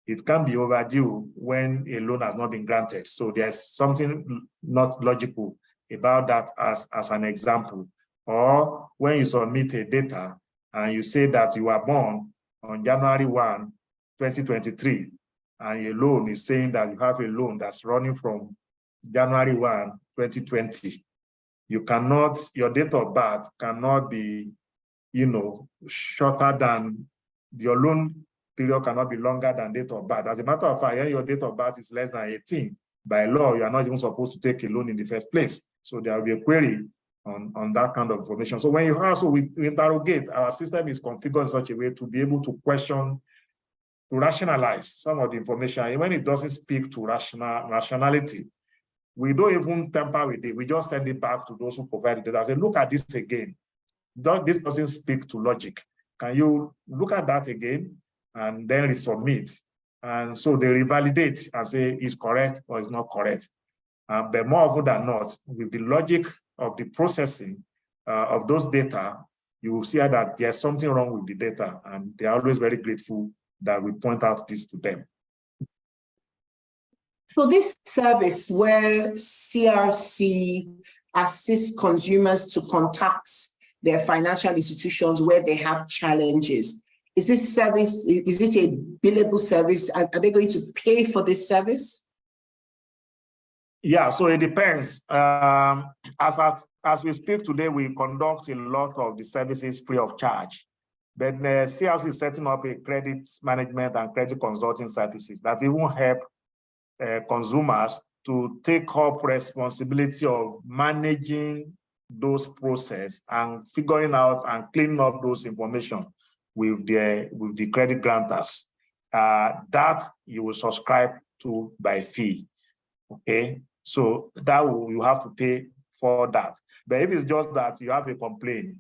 It can be overdue when a loan has not been granted. So there's something not logical about that as an example. Or when you submit a data and you say that you were born on January 1, 2023, and your loan is saying that you have a loan that's running from January 1, 2020. Your date of birth cannot be, shorter than your loan period cannot be longer than date of birth. As a matter of fact, your date of birth is less than 18. By law, you are not even supposed to take a loan in the first place. So there will be a query on that kind of information. So when you also we interrogate, our system is configured in such a way to be able to question, to rationalize some of the information. And when it doesn't speak to rationality, we don't even tamper with it. We just send it back to those who provide the data and say, look at this again. This doesn't speak to logic. Can you look at that again and then resubmit? And so they revalidate and say it's correct or it's not correct. But more often than not, with the logic of the processing of those data, you will see that there's something wrong with the data, and they're always very grateful that we point out this to them. For this service where CRC assists consumers to contact their financial institutions where they have challenges, is this service, is it a billable service? Are they going to pay for this service? Yeah, so it depends. As we speak today, we conduct a lot of the services free of charge. But CRC is setting up a credit management and credit consulting services that even help consumers to take up responsibility of managing those processes and figuring out and cleaning up those information with the credit grantors. That you will subscribe to by fee. Okay, so that you have to pay for that. But if it's just that you have a complaint,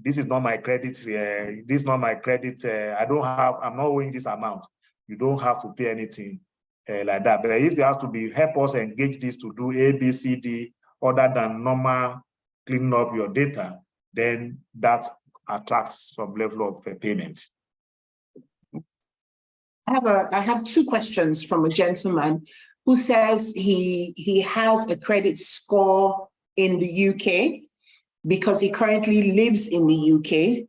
this is not my credit, this is not my credit, I'm not owing this amount, you don't have to pay anything like that. But if there has to be, help us engage this to do A, B, C, D, other than normal cleaning up your data, then that attracts some level of payment. I have two questions from a gentleman who says he has a credit score in the UK because he currently lives in the UK,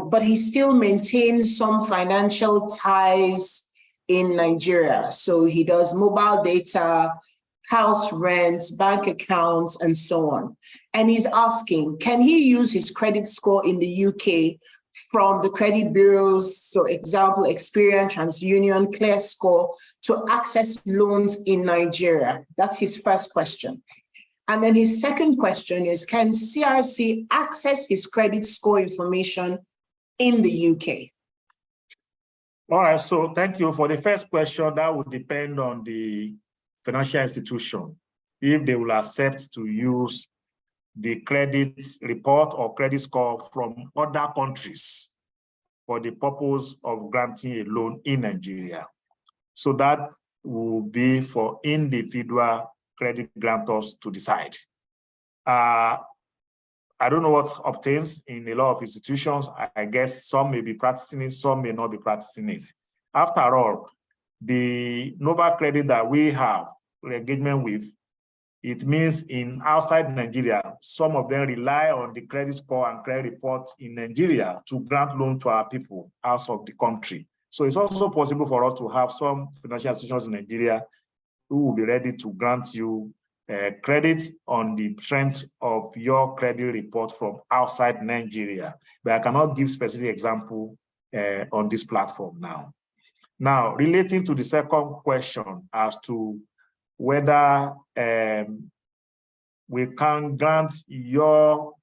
but he still maintains some financial ties in Nigeria. So he does mobile data, house rents, bank accounts, and so on. And he's asking, can he use his credit score in the UK from the credit bureaus, so example, Experian, TransUnion, ClearScore, to access loans in Nigeria? That's his first question. And then his second question is, can CRC access his credit score information in the UK? All right, so thank you. For the first question, that would depend on the financial institution, if they will accept to use the credit report or credit score from other countries for the purpose of granting a loan in Nigeria. So that will be for individual credit grantors to decide. I don't know what obtains in a lot of institutions. I guess some may be practicing it, some may not be practicing it. After all, the Nova Credit that we have engagement with, it means in outside Nigeria, some of them rely on the credit score and credit report in Nigeria to grant loan to our people out of the country. So it's also possible for us to have some financial institutions in Nigeria who will be ready to grant you credit on the strength of your credit report from outside Nigeria. But I cannot give specific example on this platform now. Now, relating to the second question as to whether we can grant your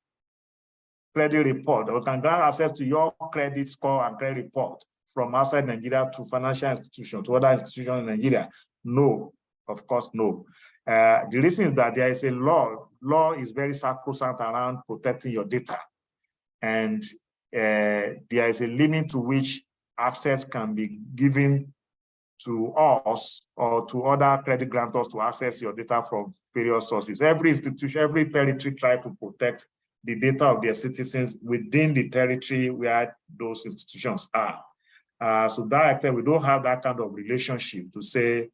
credit report, or can grant access to your credit score and credit report from outside Nigeria to financial institutions, to other institutions in Nigeria? No, of course, no. The reason is that there is a law. Law is very sacrosanct around protecting your data. And there is a limit to which access can be given to us or to other credit grantors to access your data from various sources. Every institution, every territory tries to protect the data of their citizens within the territory where those institutions are. So that extent, we don't have that kind of relationship to say,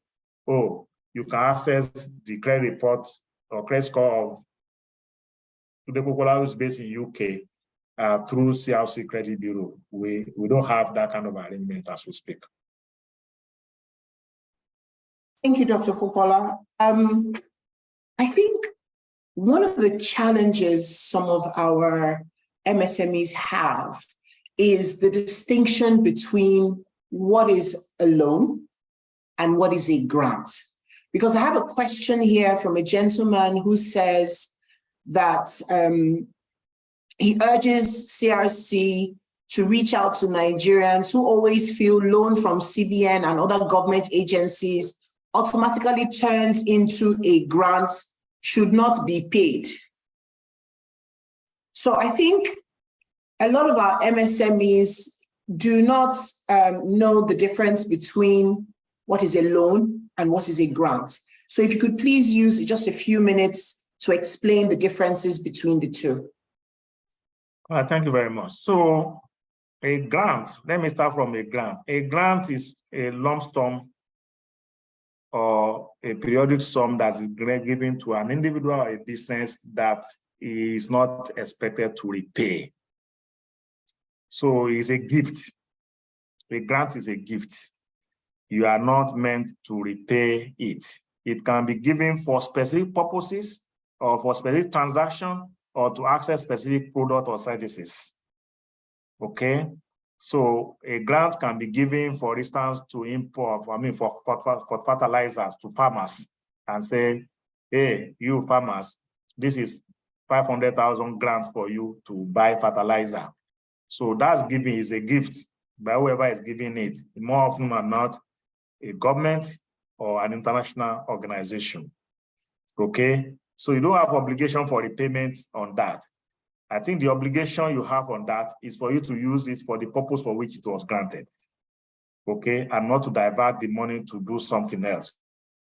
oh, you can access the credit report or credit score of Tunde Popoola, who's based in UK, through CRC Credit Bureau. We don't have that kind of arrangement as we speak. Thank you, Dr. Popoola. I think one of the challenges some of our MSMEs have is the distinction between what is a loan and what is a grant. Because I have a question here from a gentleman who says that he urges CRC to reach out to Nigerians who always feel loan from CBN and other government agencies automatically turns into a grant, should not be paid. So I think a lot of our MSMEs do not know the difference between what is a loan and what is a grant. So if you could please use just a few minutes to explain the differences between the two. Thank you very much. So a grant, let me start from a grant. A grant is a lump sum or a periodic sum that is given to an individual or a business that is not expected to repay. So it's a gift. A grant is a gift. You are not meant to repay it. It can be given for specific purposes or for specific transaction or to access specific product or services. Okay? So a grant can be given, for instance, to import, for fertilizers to farmers and say, hey, you farmers, this is 500,000 grants for you to buy fertilizer. So that's giving is a gift by whoever is giving it, more often than not, a government or an international organization. Okay? So you don't have obligation for repayment on that. I think the obligation you have on that is for you to use it for the purpose for which it was granted, okay, and not to divert the money to do something else,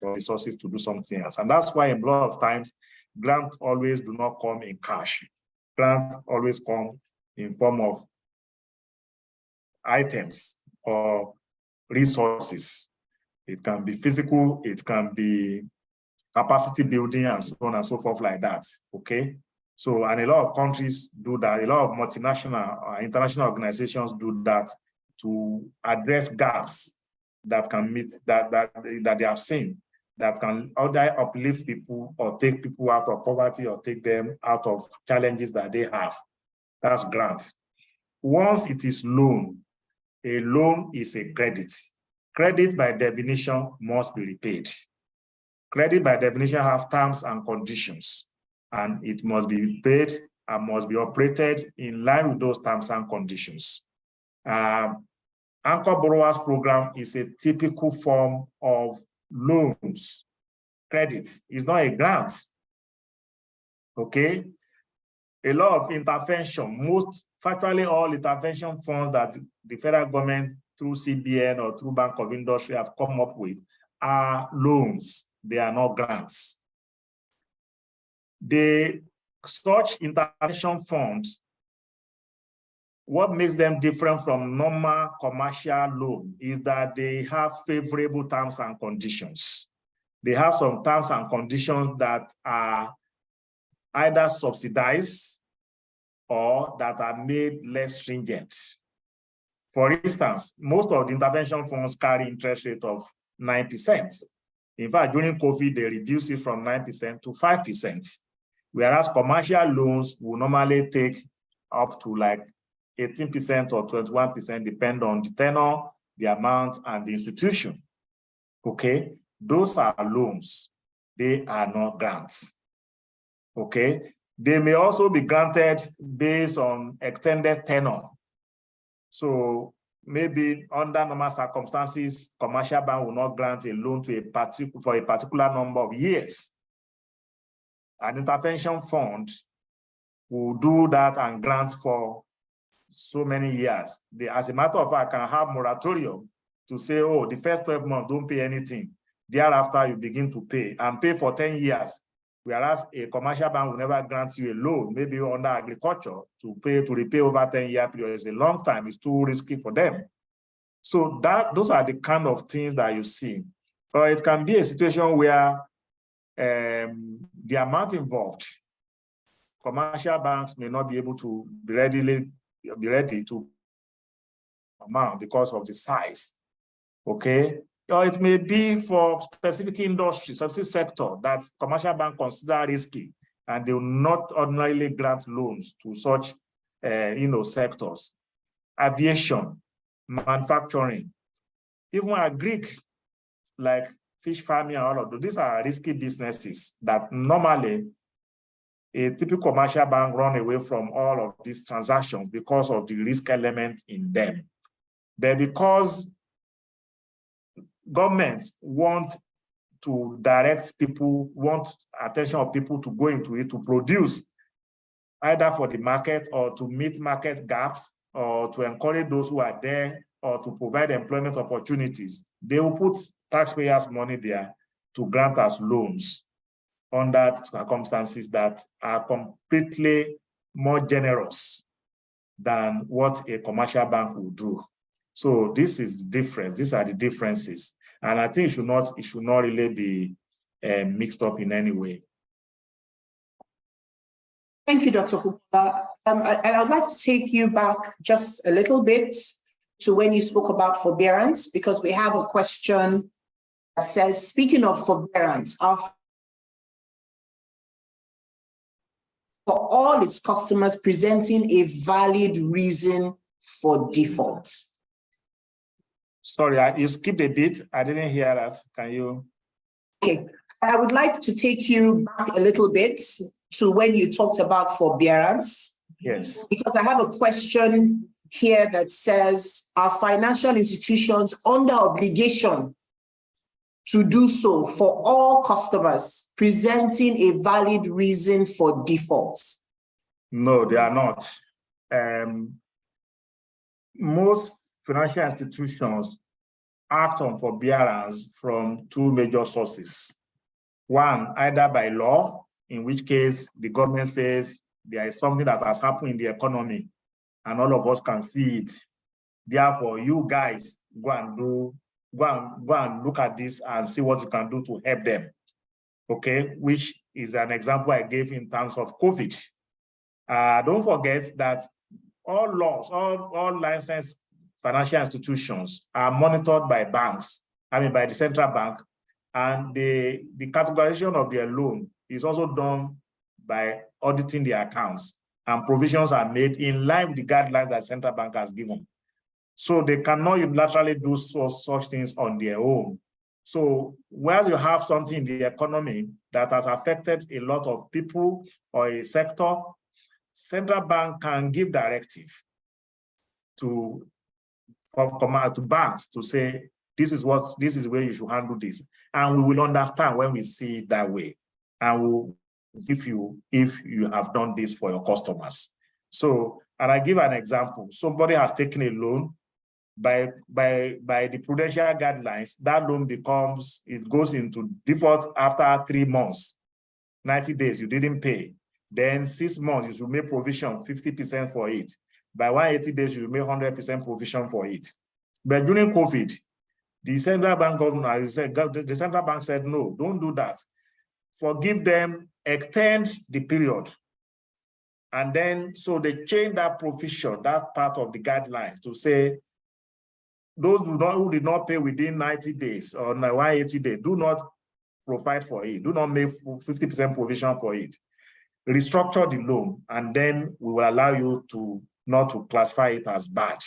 or resources to do something else. And that's why a lot of times, grants always do not come in cash. Grants always come in form of items or resources. It can be physical, it can be capacity building, and so on and so forth like that, okay? So, and a lot of countries do that. A lot of multinational international organizations do that to address gaps that can meet that they have seen, that can either uplift people or take people out of poverty or take them out of challenges that they have. That's grant. Once it is loan, a loan is a credit. Credit by definition must be repaid. Credit by definition have terms and conditions, and it must be paid and must be operated in line with those terms and conditions. Anchor Borrowers Program is a typical form of loans. Credit is not a grant, okay? A lot of intervention, virtually all intervention funds that the federal government through CBN or through Bank of Industry have come up with are loans. They are not grants. Such intervention funds, what makes them different from normal commercial loan is that they have favorable terms and conditions. They have some terms and conditions that are either subsidized or that are made less stringent. For instance, most of the intervention funds carry interest rate of 9%. In fact, during COVID, they reduced it from 9% to 5%, whereas commercial loans will normally take up to like 18% or 21%, depend on the tenor, the amount, and the institution. Okay, those are loans. They are not grants. Okay, they may also be granted based on extended tenor. So maybe under normal circumstances, commercial bank will not grant a loan to for a particular number of years. An intervention fund will do that and grant for so many years. As a matter of fact, can have moratorium to say, oh, the first 12 months, don't pay anything. Thereafter, you begin to pay and pay for 10 years. Whereas a commercial bank will never grant you a loan, maybe under agriculture, to repay over 10-year period. It's a long time, it's too risky for them. So those are the kind of things that you see. Or it can be a situation where the amount involved, commercial banks may not be able to be ready to amount because of the size. Okay. Or it may be for specific industry, specific sector that commercial bank consider risky, and they will not ordinarily grant loans to such sectors. Aviation, manufacturing, even agric, like fish farming and all of those, these are risky businesses that normally a typical commercial bank run away from all of these transactions because of the risk element in them. But because governments want to direct people, want attention of people to go into it, to produce either for the market or to meet market gaps or to encourage those who are there or to provide employment opportunities, they will put taxpayers' money there to grant us loans under circumstances that are completely more generous than what a commercial bank will do. So this is the difference. These are the differences. And I think it should not really be mixed up in any way. Thank you, Dr. Popoola. And I'd like to take you back just a little bit to when you spoke about forbearance, because we have a question that says, speaking of forbearance, for all its customers presenting a valid reason for default. Sorry, you skipped a bit. I didn't hear that. Can you? Okay. I would like to take you back a little bit to when you talked about forbearance. Yes. Because I have a question here that says, are financial institutions under obligation to do so for all customers presenting a valid reason for default? No, they are not. Most financial institutions act on forbearance from two major sources. One, either by law, in which case the government says there is something that has happened in the economy and all of us can see it. Therefore, you guys go and look at this and see what you can do to help them. Okay, which is an example I gave in terms of COVID. Don't forget that all laws, all licensed financial institutions are monitored by banks, by the central bank, and the categorization of their loan is also done by auditing the accounts, and provisions are made in line with the guidelines that central bank has given. So they cannot unilaterally do such things on their own. So where you have something in the economy that has affected a lot of people or a sector, central bank can give directive to banks to say, this is where you should handle this. And we will understand when we see it that way. And we'll give you if you have done this for your customers. So, and I give an example. Somebody has taken a loan by the prudential guidelines. That loan goes into default after 3 months, 90 days, you didn't pay. Then 6 months, you should make provision 50% for it. By 180 days, you make 100% provision for it. But during COVID, the central bank governor, the central bank said, no, don't do that. Forgive them, extend the period. And then, so they changed that provision, that part of the guidelines to say, those who did not pay within 90 days or 180 days, do not provide for it. Do not make 50% provision for it. Restructure the loan, and then we will allow you to not to classify it as bad.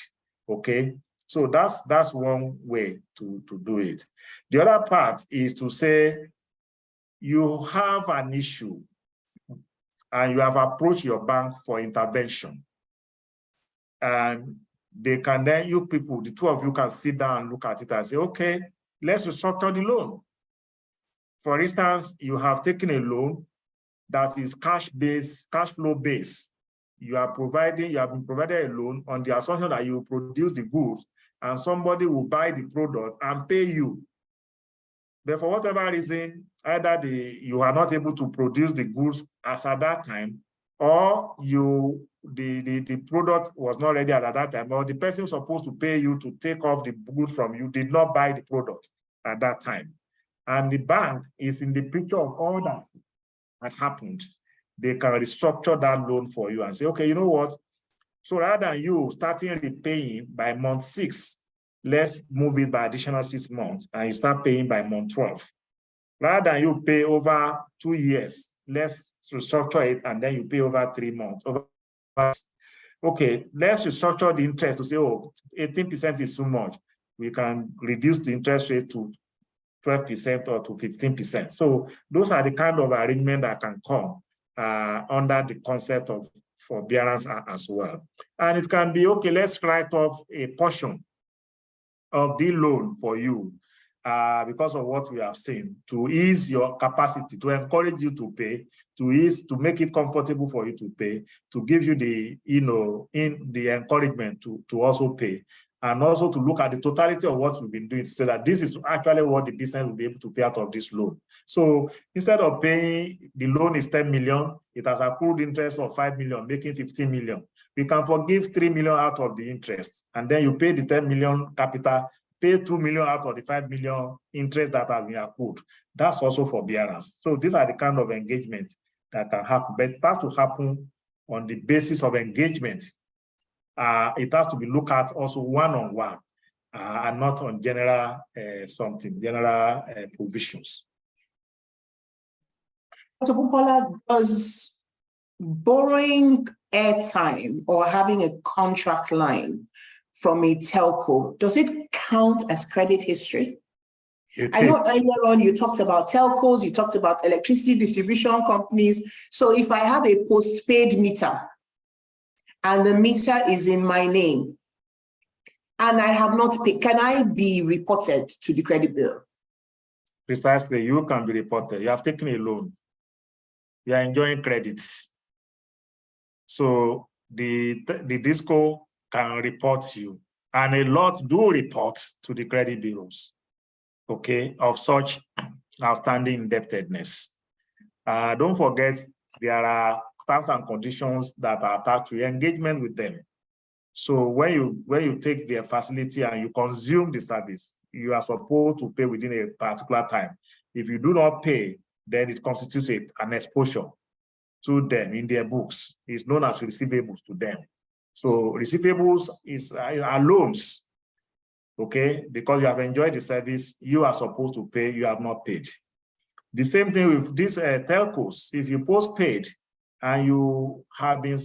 Okay, so that's one way to do it. The other part is to say you have an issue and you have approached your bank for intervention, and they can then, you people, the two of you can sit down and look at it and say, okay, let's restructure the loan. For instance, you have taken a loan that is cash flow based. You have been provided a loan on the assumption that you will produce the goods and somebody will buy the product and pay you. But for whatever reason, either you are not able to produce the goods as at that time, or the product was not ready at that time, or the person supposed to pay you to take off the goods from you did not buy the product at that time. And the bank is in the picture of all that has happened. They can restructure that loan for you and say, okay, you know what? So rather than you starting repaying by month 6, let's move it by additional 6 months and you start paying by month 12. Rather than you pay over 2 years, let's restructure it and then you pay over 3 months. Okay, let's restructure the interest to say, oh, 18% is too much. We can reduce the interest rate to 12% or to 15%. So those are the kind of arrangement that can come under the concept of forbearance as well. And it can be, okay, let's write off a portion of the loan for you because of what we have seen, to ease your capacity, to encourage you to pay, to make it comfortable for you to pay, to give you the, the encouragement to also pay, and also to look at the totality of what we've been doing to say that this is actually what the business will be able to pay out of this loan. So instead of paying, the loan is 10 million, it has accrued interest of 5 million, making 15 million. We can forgive 3 million out of the interest, and then you pay the 10 million capital, pay 2 million out of the 5 million interest that has been accrued. That's also forbearance. So these are the kind of engagement that can happen, but it has to happen on the basis of engagement. It has to be looked at also one-on-one and not on general provisions. Dr. Popoola, does borrowing airtime or having a contract line from a telco, does it count as credit history? I know earlier on you talked about telcos, you talked about electricity distribution companies. So if I have a postpaid meter and the meter is in my name and I have not paid, can I be reported to the credit bureau? Precisely, you can be reported. You have taken a loan. You are enjoying credits. So the DISCO can report you, and a lot do report to the credit bureaus, okay, of such outstanding indebtedness. Don't forget, there are terms and conditions that are attached to your engagement with them. So when you take their facility and you consume the service, you are supposed to pay within a particular time. If you do not pay, then it constitutes an exposure to them in their books. It's known as receivables to them. So receivables are loans, okay? Because you have enjoyed the service, you are supposed to pay, you have not paid. The same thing with these telcos. If you postpaid and you have been,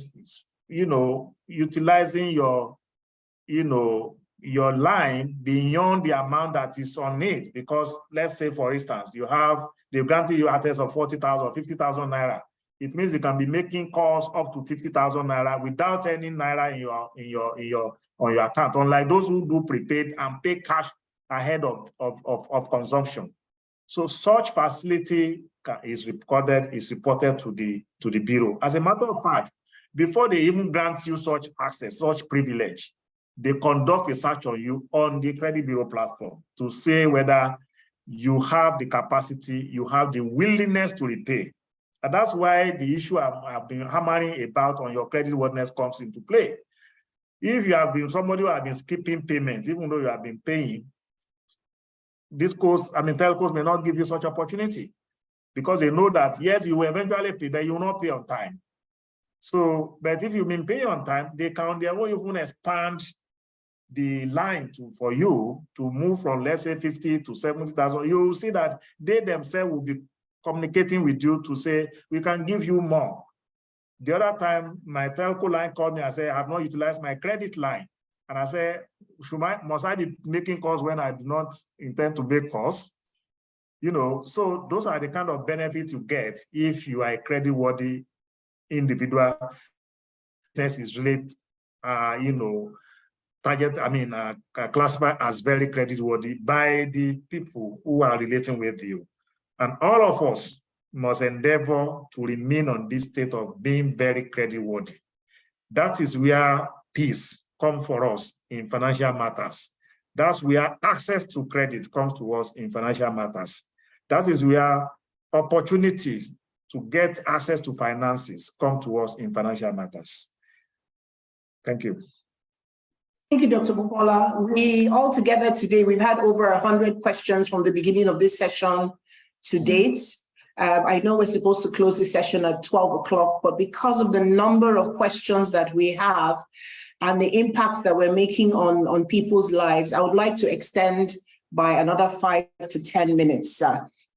utilizing your line beyond the amount that is on it, because let's say, for instance, they've granted you access of 40,000 or 50,000 naira. It means you can be making calls up to 50,000 naira without any naira on your account, unlike those who do prepaid and pay cash ahead of consumption. So such facility is reported to the bureau. As a matter of fact, before they even grant you such access, such privilege, they conduct a search on you on the credit bureau platform to say whether you have the capacity, you have the willingness to repay. And that's why the issue I've been hammering about on your creditworthiness comes into play. If you have been somebody who has been skipping payments, even though you have been paying, telcos may not give you such opportunity because they know that, yes, you will eventually pay, but you will not pay on time. So, but if you've been paying on time, they can, they will even expand the line for you to move from, let's say, 50 to 70,000, you will see that they themselves will be communicating with you to say, we can give you more. The other time, my telco line called me and said, I have not utilized my credit line. And I said, must I be making calls when I do not intend to make calls? You know, so those are the kind of benefits you get if you are a credit-worthy individual. Business is really, you know, classified as very credit-worthy by the people who are relating with you. And all of us must endeavor to remain on this state of being very credit-worthy. That is where peace comes for us in financial matters. That's where access to credit comes to us in financial matters. That is where opportunities to get access to finances come to us in financial matters. Thank you. Thank you, Dr. Popoola. We all together today, we've had over 100 questions from the beginning of this session to date. I know we're supposed to close this session at 12 o'clock, but because of the number of questions that we have and the impact that we're making on people's lives, I would like to extend by another 5 to 10 minutes.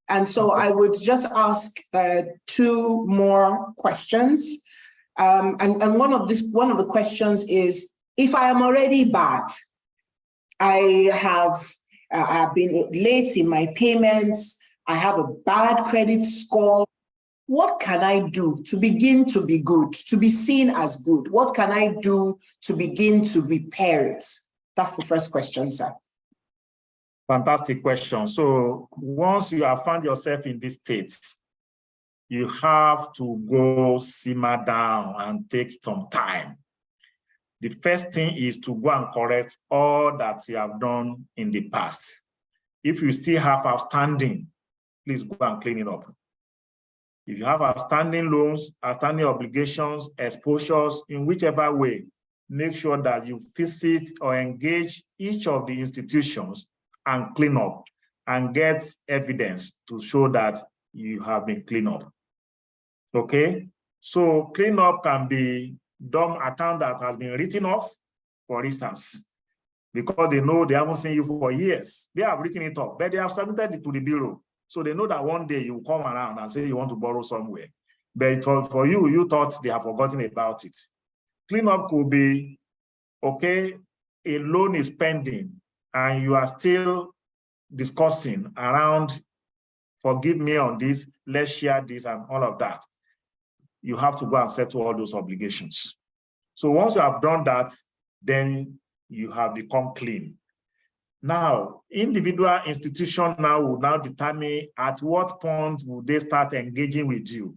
And so I would just ask 2 more questions. And one of the questions is, if I am already bad, I have been late in my payments, I have a bad credit score, what can I do to begin to be good, to be seen as good? What can I do to begin to repair it? That's the first question, sir. Fantastic question. So once you have found yourself in this state, you have to go simmer down and take some time. The first thing is to go and correct all that you have done in the past. If you still have outstanding, please go and clean it up. If you have outstanding loans, outstanding obligations, exposures, in whichever way, make sure that you visit or engage each of the institutions and clean up and get evidence to show that you have been cleaned up. Okay? So clean up can be dumb account that has been written off, for instance, because they know they haven't seen you for years. They have written it off, but they have submitted it to the bureau. So they know that one day you will come around and say you want to borrow somewhere. But for you, you thought they have forgotten about it. Cleanup could be, okay, a loan is pending and you are still discussing around, forgive me on this, let's share this and all of that. You have to go and settle all those obligations. So once you have done that, then you have become clean. Now, individual institution now will now determine at what point will they start engaging with you.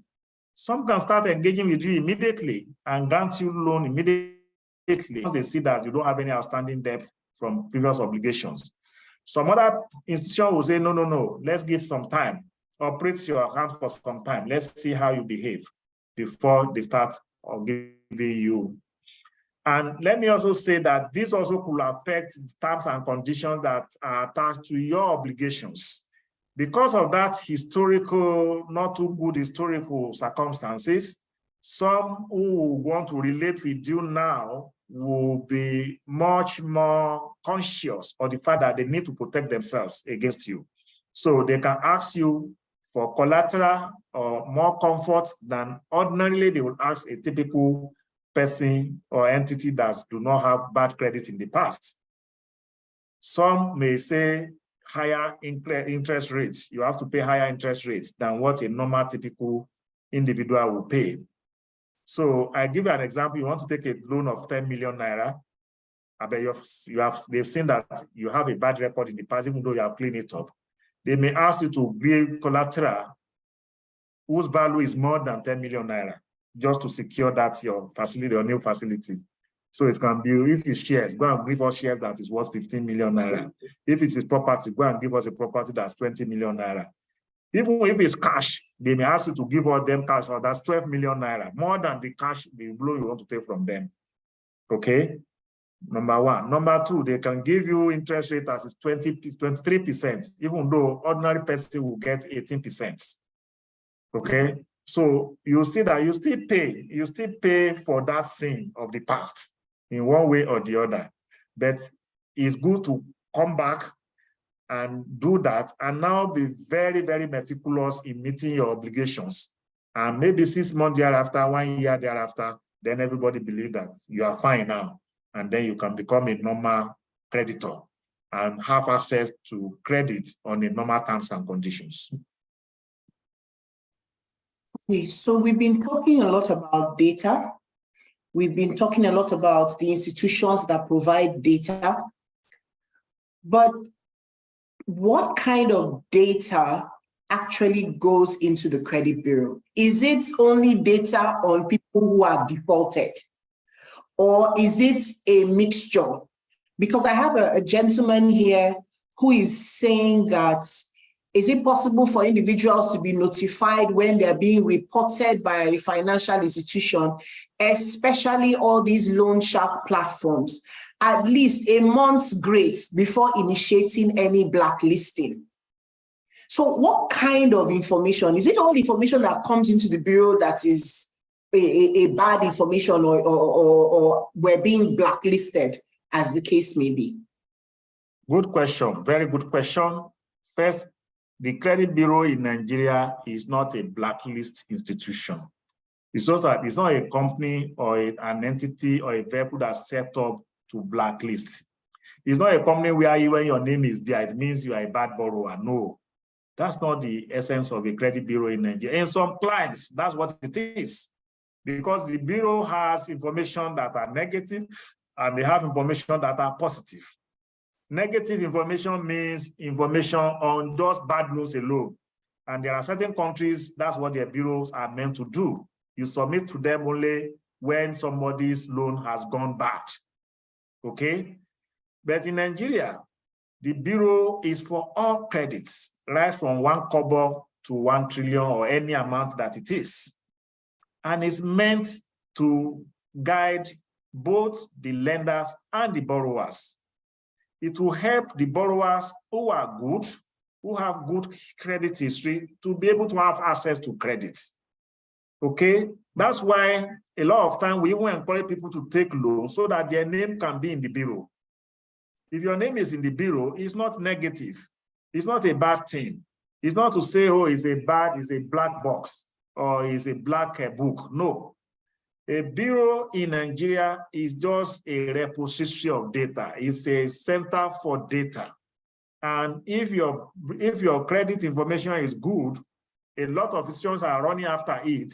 Some can start engaging with you immediately and grant you loan immediately once they see that you don't have any outstanding debt from previous obligations. Some other institution will say, no, let's give some time. Operate your account for some time. Let's see how you behave before they start giving you. And let me also say that this also could affect terms and conditions that are attached to your obligations. Because of that historical, not too good historical circumstances, some who want to relate with you now will be much more conscious of the fact that they need to protect themselves against you. So they can ask you for collateral or more comfort than ordinarily they would ask a typical person or entity that do not have bad credit in the past. Some may say higher interest rates. You have to pay higher interest rates than what a normal typical individual will pay. So I give you an example. You want to take a loan of 10 million naira. I bet they've seen that you have a bad record in the past, even though you have cleaned it up. They may ask you to give collateral whose value is more than 10 million naira, just to secure that your facility, your new facility. So it can be, if it's shares, go and give us shares that is worth 15 million naira. If it is property, go and give us a property that's 20 million naira. Even if it's cash, they may ask you to give all them cash, or that's 12 million naira, more than the cash, the loan you want to take from them. Okay? Number one. Number two, they can give you interest rate as is 23%, even though ordinary person will get 18%. Okay? So you see that you still pay for that sin of the past in one way or the other. But it's good to come back and do that, and now be very, very meticulous in meeting your obligations. And maybe 6 months thereafter, 1 year thereafter, then everybody believes that you are fine now. And then you can become a normal creditor and have access to credit on the normal terms and conditions. Okay, so we've been talking a lot about data. We've been talking a lot about the institutions that provide data. But what kind of data actually goes into the credit bureau? Is it only data on people who have defaulted? Or is it a mixture? Because I have a gentleman here who is saying that, is it possible for individuals to be notified when they're being reported by a financial institution, especially all these loan shark platforms, at least a month's grace before initiating any blacklisting? So what kind of information? Is it all information that comes into the bureau that is a bad information, or we're being blacklisted, as the case may be? Good question, very good question. First, the credit bureau in Nigeria is not a blacklist institution. It's not a company or an entity or a vehicle that's set up to blacklist. It's not a company where when your name is there, it means you are a bad borrower. No, that's not the essence of a credit bureau in Nigeria. In some clients, that's what it is. Because the bureau has information that are negative and they have information that are positive. Negative information means information on just bad loans alone. And there are certain countries, that's what their bureaus are meant to do. You submit to them only when somebody's loan has gone bad. Okay? But in Nigeria, the bureau is for all credits, right from 1 kobo to 1 trillion or any amount that it is. And it's meant to guide both the lenders and the borrowers. It will help the borrowers who are good, who have good credit history, to be able to have access to credit. Okay? That's why a lot of time we even encourage people to take loans so that their name can be in the bureau. If your name is in the bureau, it's not negative. It's not a bad thing. It's not to say, oh, it's a black box or it's a black book. No. A bureau in Nigeria is just a repository of data. It's a center for data. And if your credit information is good, a lot of institutions are running after it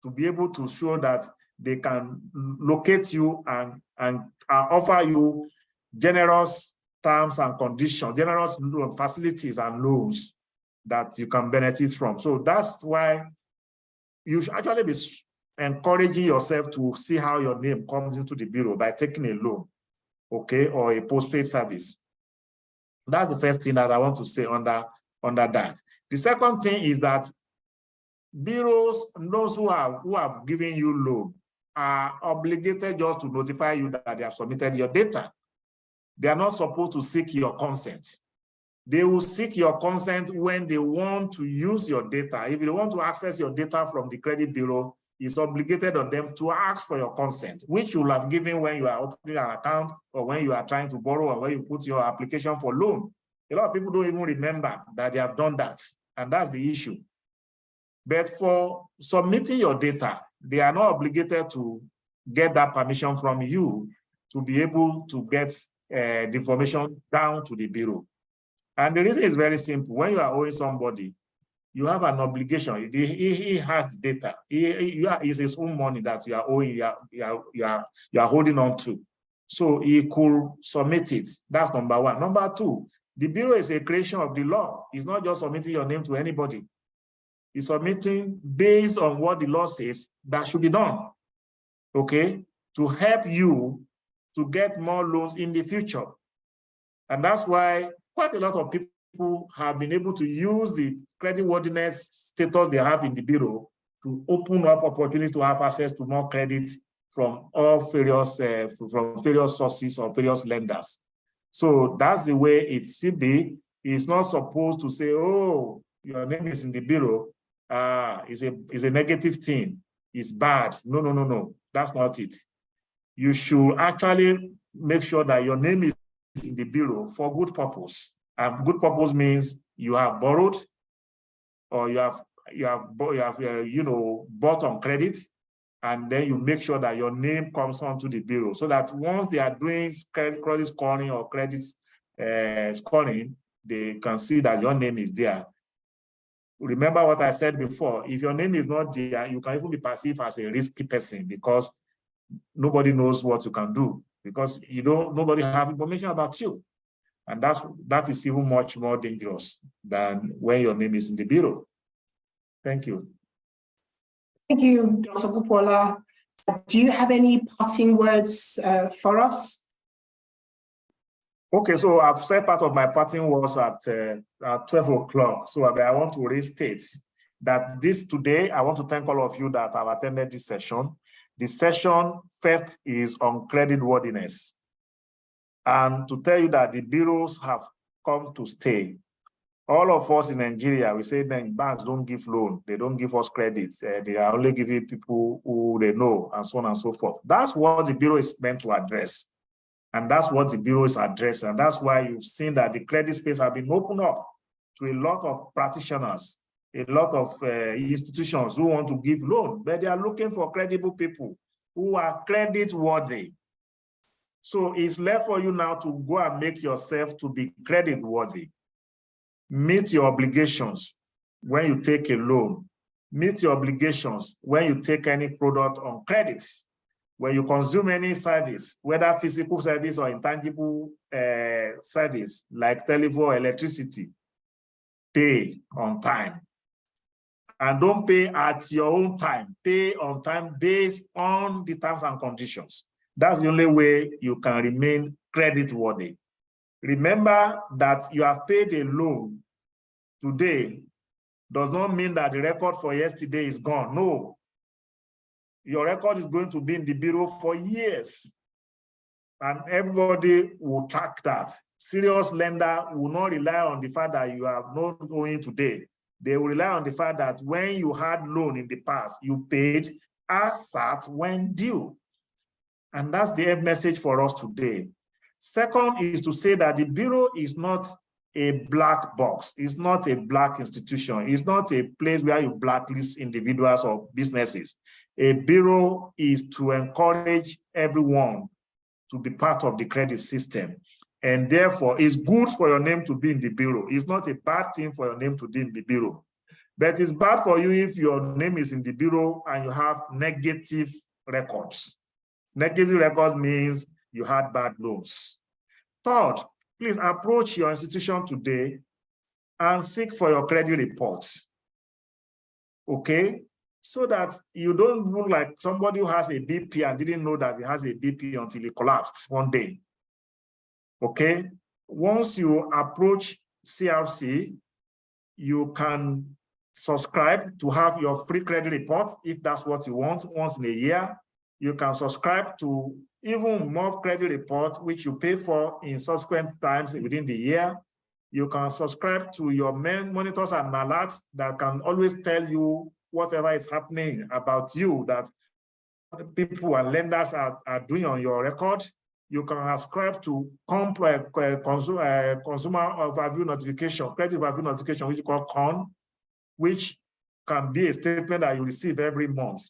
to be able to show that they can locate you and offer you generous terms and conditions, generous facilities and loans that you can benefit from. So that's why you should actually be encouraging yourself to see how your name comes into the bureau by taking a loan, okay, or a postpaid service. That's the first thing that I want to say under that. The second thing is that bureaus, those who have given you loan, are obligated just to notify you that they have submitted your data. They are not supposed to seek your consent. They will seek your consent when they want to use your data. If they want to access your data from the credit bureau, it's obligated on them to ask for your consent, which you will have given when you are opening an account or when you are trying to borrow or when you put your application for loan. A lot of people don't even remember that they have done that, and that's the issue. But for submitting your data, they are not obligated to get that permission from you to be able to get the information down to the bureau. And the reason is very simple. When you are owing somebody, you have an obligation. He has data. It's his own money that you are owing, you are holding on to. So he could submit it. That's number one. Number two, the bureau is a creation of the law. It's not just submitting your name to anybody. It's submitting based on what the law says that should be done, okay, to help you to get more loans in the future. And that's why quite a lot of people have been able to use the creditworthiness status they have in the bureau to open up opportunities to have access to more credit from all various sources or various lenders. So that's the way it should be. It's not supposed to say, oh, your name is in the bureau. It's a negative thing. It's bad. No. That's not it. You should actually make sure that your name is in the bureau for good purpose. And good purpose means you have borrowed, or you have bought on credit, and then you make sure that your name comes onto the bureau, so that once they are doing credit scoring or credit scoring, they can see that your name is there. Remember what I said before, if your name is not there, you can even be perceived as a risky person, because nobody knows what you can do, because nobody have information about you. And that is even much more dangerous than when your name is in the bureau. Thank you. Thank you, Dr. Popoola. Do you have any parting words for us? Okay, so I've said part of my parting words at 12 o'clock. So I want to restate that today, I want to thank all of you that have attended this session. The session first is on creditworthiness. And to tell you that the bureaus have come to stay. All of us in Nigeria, we say that banks don't give loan, they don't give us credit, they are only giving people who they know, and so on and so forth. That's what the bureau is meant to address. And that's what the bureau is addressing. And that's why you've seen that the credit space has been opened up to a lot of practitioners, a lot of institutions who want to give loan, but they are looking for credible people who are credit worthy. So it's left for you now to go and make yourself to be credit worthy. Meet your obligations when you take a loan. Meet your obligations when you take any product on credit. When you consume any service, whether physical service or intangible service, like telephone, electricity, pay on time. And don't pay at your own time. Pay on time based on the terms and conditions. That's the only way you can remain creditworthy. Remember that you have paid a loan today does not mean that the record for yesterday is gone. No. Your record is going to be in the bureau for years. And everybody will track that. Serious lender will not rely on the fact that you have not owing today. They will rely on the fact that when you had loan in the past, you paid as at when due. And that's the message for us today. Second is to say that the bureau is not a black box. It's not a black institution. It's not a place where you blacklist individuals or businesses. A bureau is to encourage everyone to be part of the credit system. And therefore, it's good for your name to be in the bureau. It's not a bad thing for your name to be in the bureau. But it's bad for you if your name is in the bureau and you have negative records. Negative record means you had bad loans. Third, please approach your institution today and seek for your credit reports. Okay? So that you don't look like somebody who has a BP and didn't know that he has a BP until he collapsed one day. Okay? Once you approach CRC, you can subscribe to have your free credit report if that's what you want once in a year. You can subscribe to even more credit report, which you pay for in subsequent times within the year. You can subscribe to your main monitors and alerts that can always tell you whatever is happening about you that people and lenders are doing on your record. You can subscribe to consumer overview notification, credit overview notification, which you call CON, which can be a statement that you receive every month.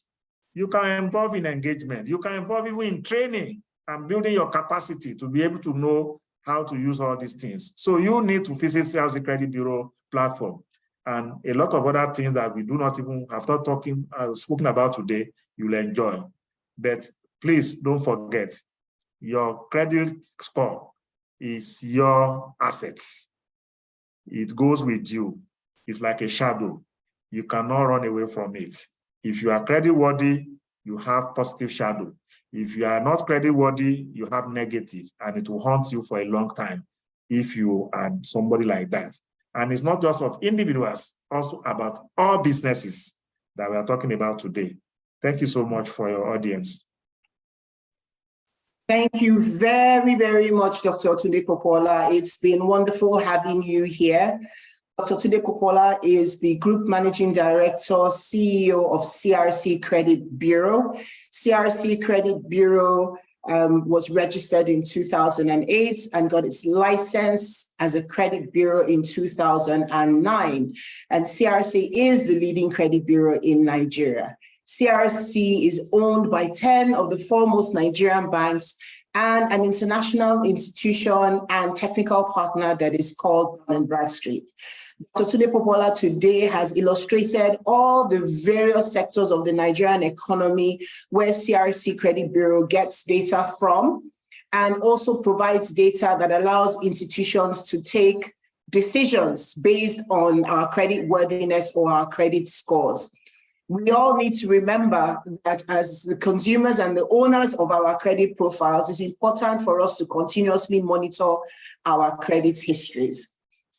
You can involve in engagement. You can involve even in training and building your capacity to be able to know how to use all these things. So you need to visit CRC Credit Bureau platform and a lot of other things that we do not even have not spoken about today, you'll enjoy. But please don't forget, your credit score is your assets. It goes with you. It's like a shadow. You cannot run away from it. If you are creditworthy, you have positive shadow. If you are not creditworthy, you have negative, and it will haunt you for a long time if you are somebody like that. And it's not just of individuals, also about all businesses that we are talking about today. Thank you so much for your audience. Thank you very, very much, Dr. Tunde Popoola. It's been wonderful having you here. Dr. Tunde Popoola is the Group Managing Director, CEO of CRC Credit Bureau. CRC Credit Bureau was registered in 2008 and got its license as a credit bureau in 2009. And CRC is the leading credit bureau in Nigeria. CRC is owned by 10 of the foremost Nigerian banks and an international institution and technical partner that is called Dun & Bradstreet. Dr. Tunde Popoola today has illustrated all the various sectors of the Nigerian economy where CRC Credit Bureau gets data from, and also provides data that allows institutions to take decisions based on our credit worthiness or our credit scores. We all need to remember that as the consumers and the owners of our credit profiles, it's important for us to continuously monitor our credit histories.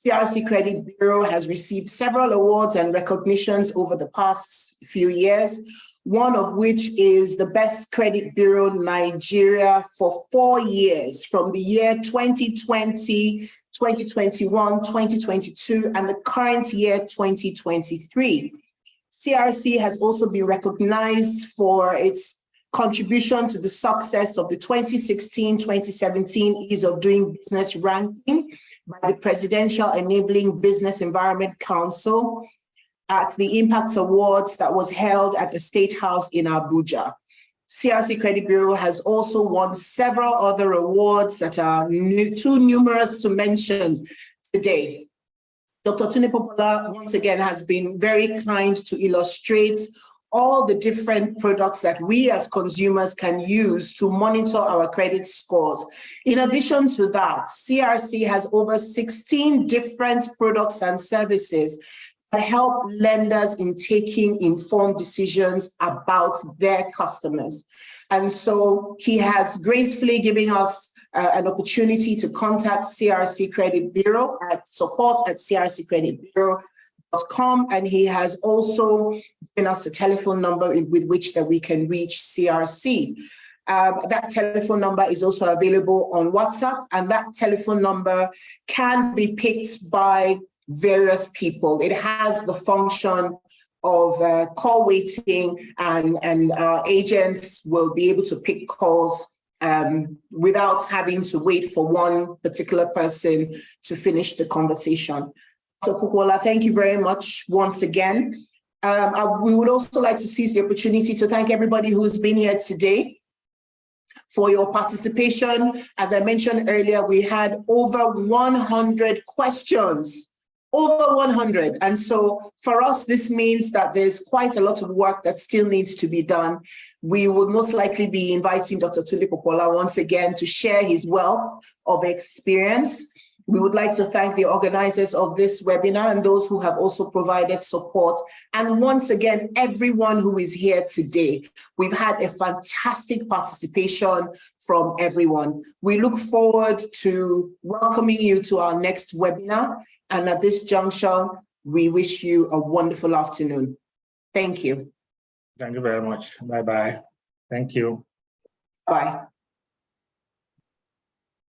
CRC Credit Bureau has received several awards and recognitions over the past few years, one of which is the Best Credit Bureau Nigeria for 4 years, from the year 2020, 2021, 2022, and the current year 2023. CRC has also been recognized for its contribution to the success of the 2016-2017 Ease of Doing Business ranking by the Presidential Enabling Business Environment Council at the Impact Awards that was held at the State House in Abuja. CRC Credit Bureau has also won several other awards that are too numerous to mention today. Dr. Tunde Popoola, once again, has been very kind to illustrate all the different products that we as consumers can use to monitor our credit scores. In addition to that, CRC has over 16 different products and services that help lenders in taking informed decisions about their customers. And so he has gracefully given us an opportunity to contact CRC Credit Bureau at support@crccreditbureau.com, and he has also given us a telephone number with which that we can reach CRC. That telephone number is also available on WhatsApp, and that telephone number can be picked by various people. It has the function of call waiting, and our agents will be able to pick calls without having to wait for one particular person to finish the conversation. So Popoola, thank you very much once again. We would also like to seize the opportunity to thank everybody who's been here today for your participation. As I mentioned earlier, we had over 100 questions. Over 100. And so for us, this means that there's quite a lot of work that still needs to be done. We would most likely be inviting Dr. Tunde Popoola once again to share his wealth of experience. We would like to thank the organizers of this webinar and those who have also provided support. And once again, everyone who is here today. We've had a fantastic participation from everyone. We look forward to welcoming you to our next webinar. And at this juncture, we wish you a wonderful afternoon. Thank you. Thank you very much. Bye-bye. Thank you. Bye.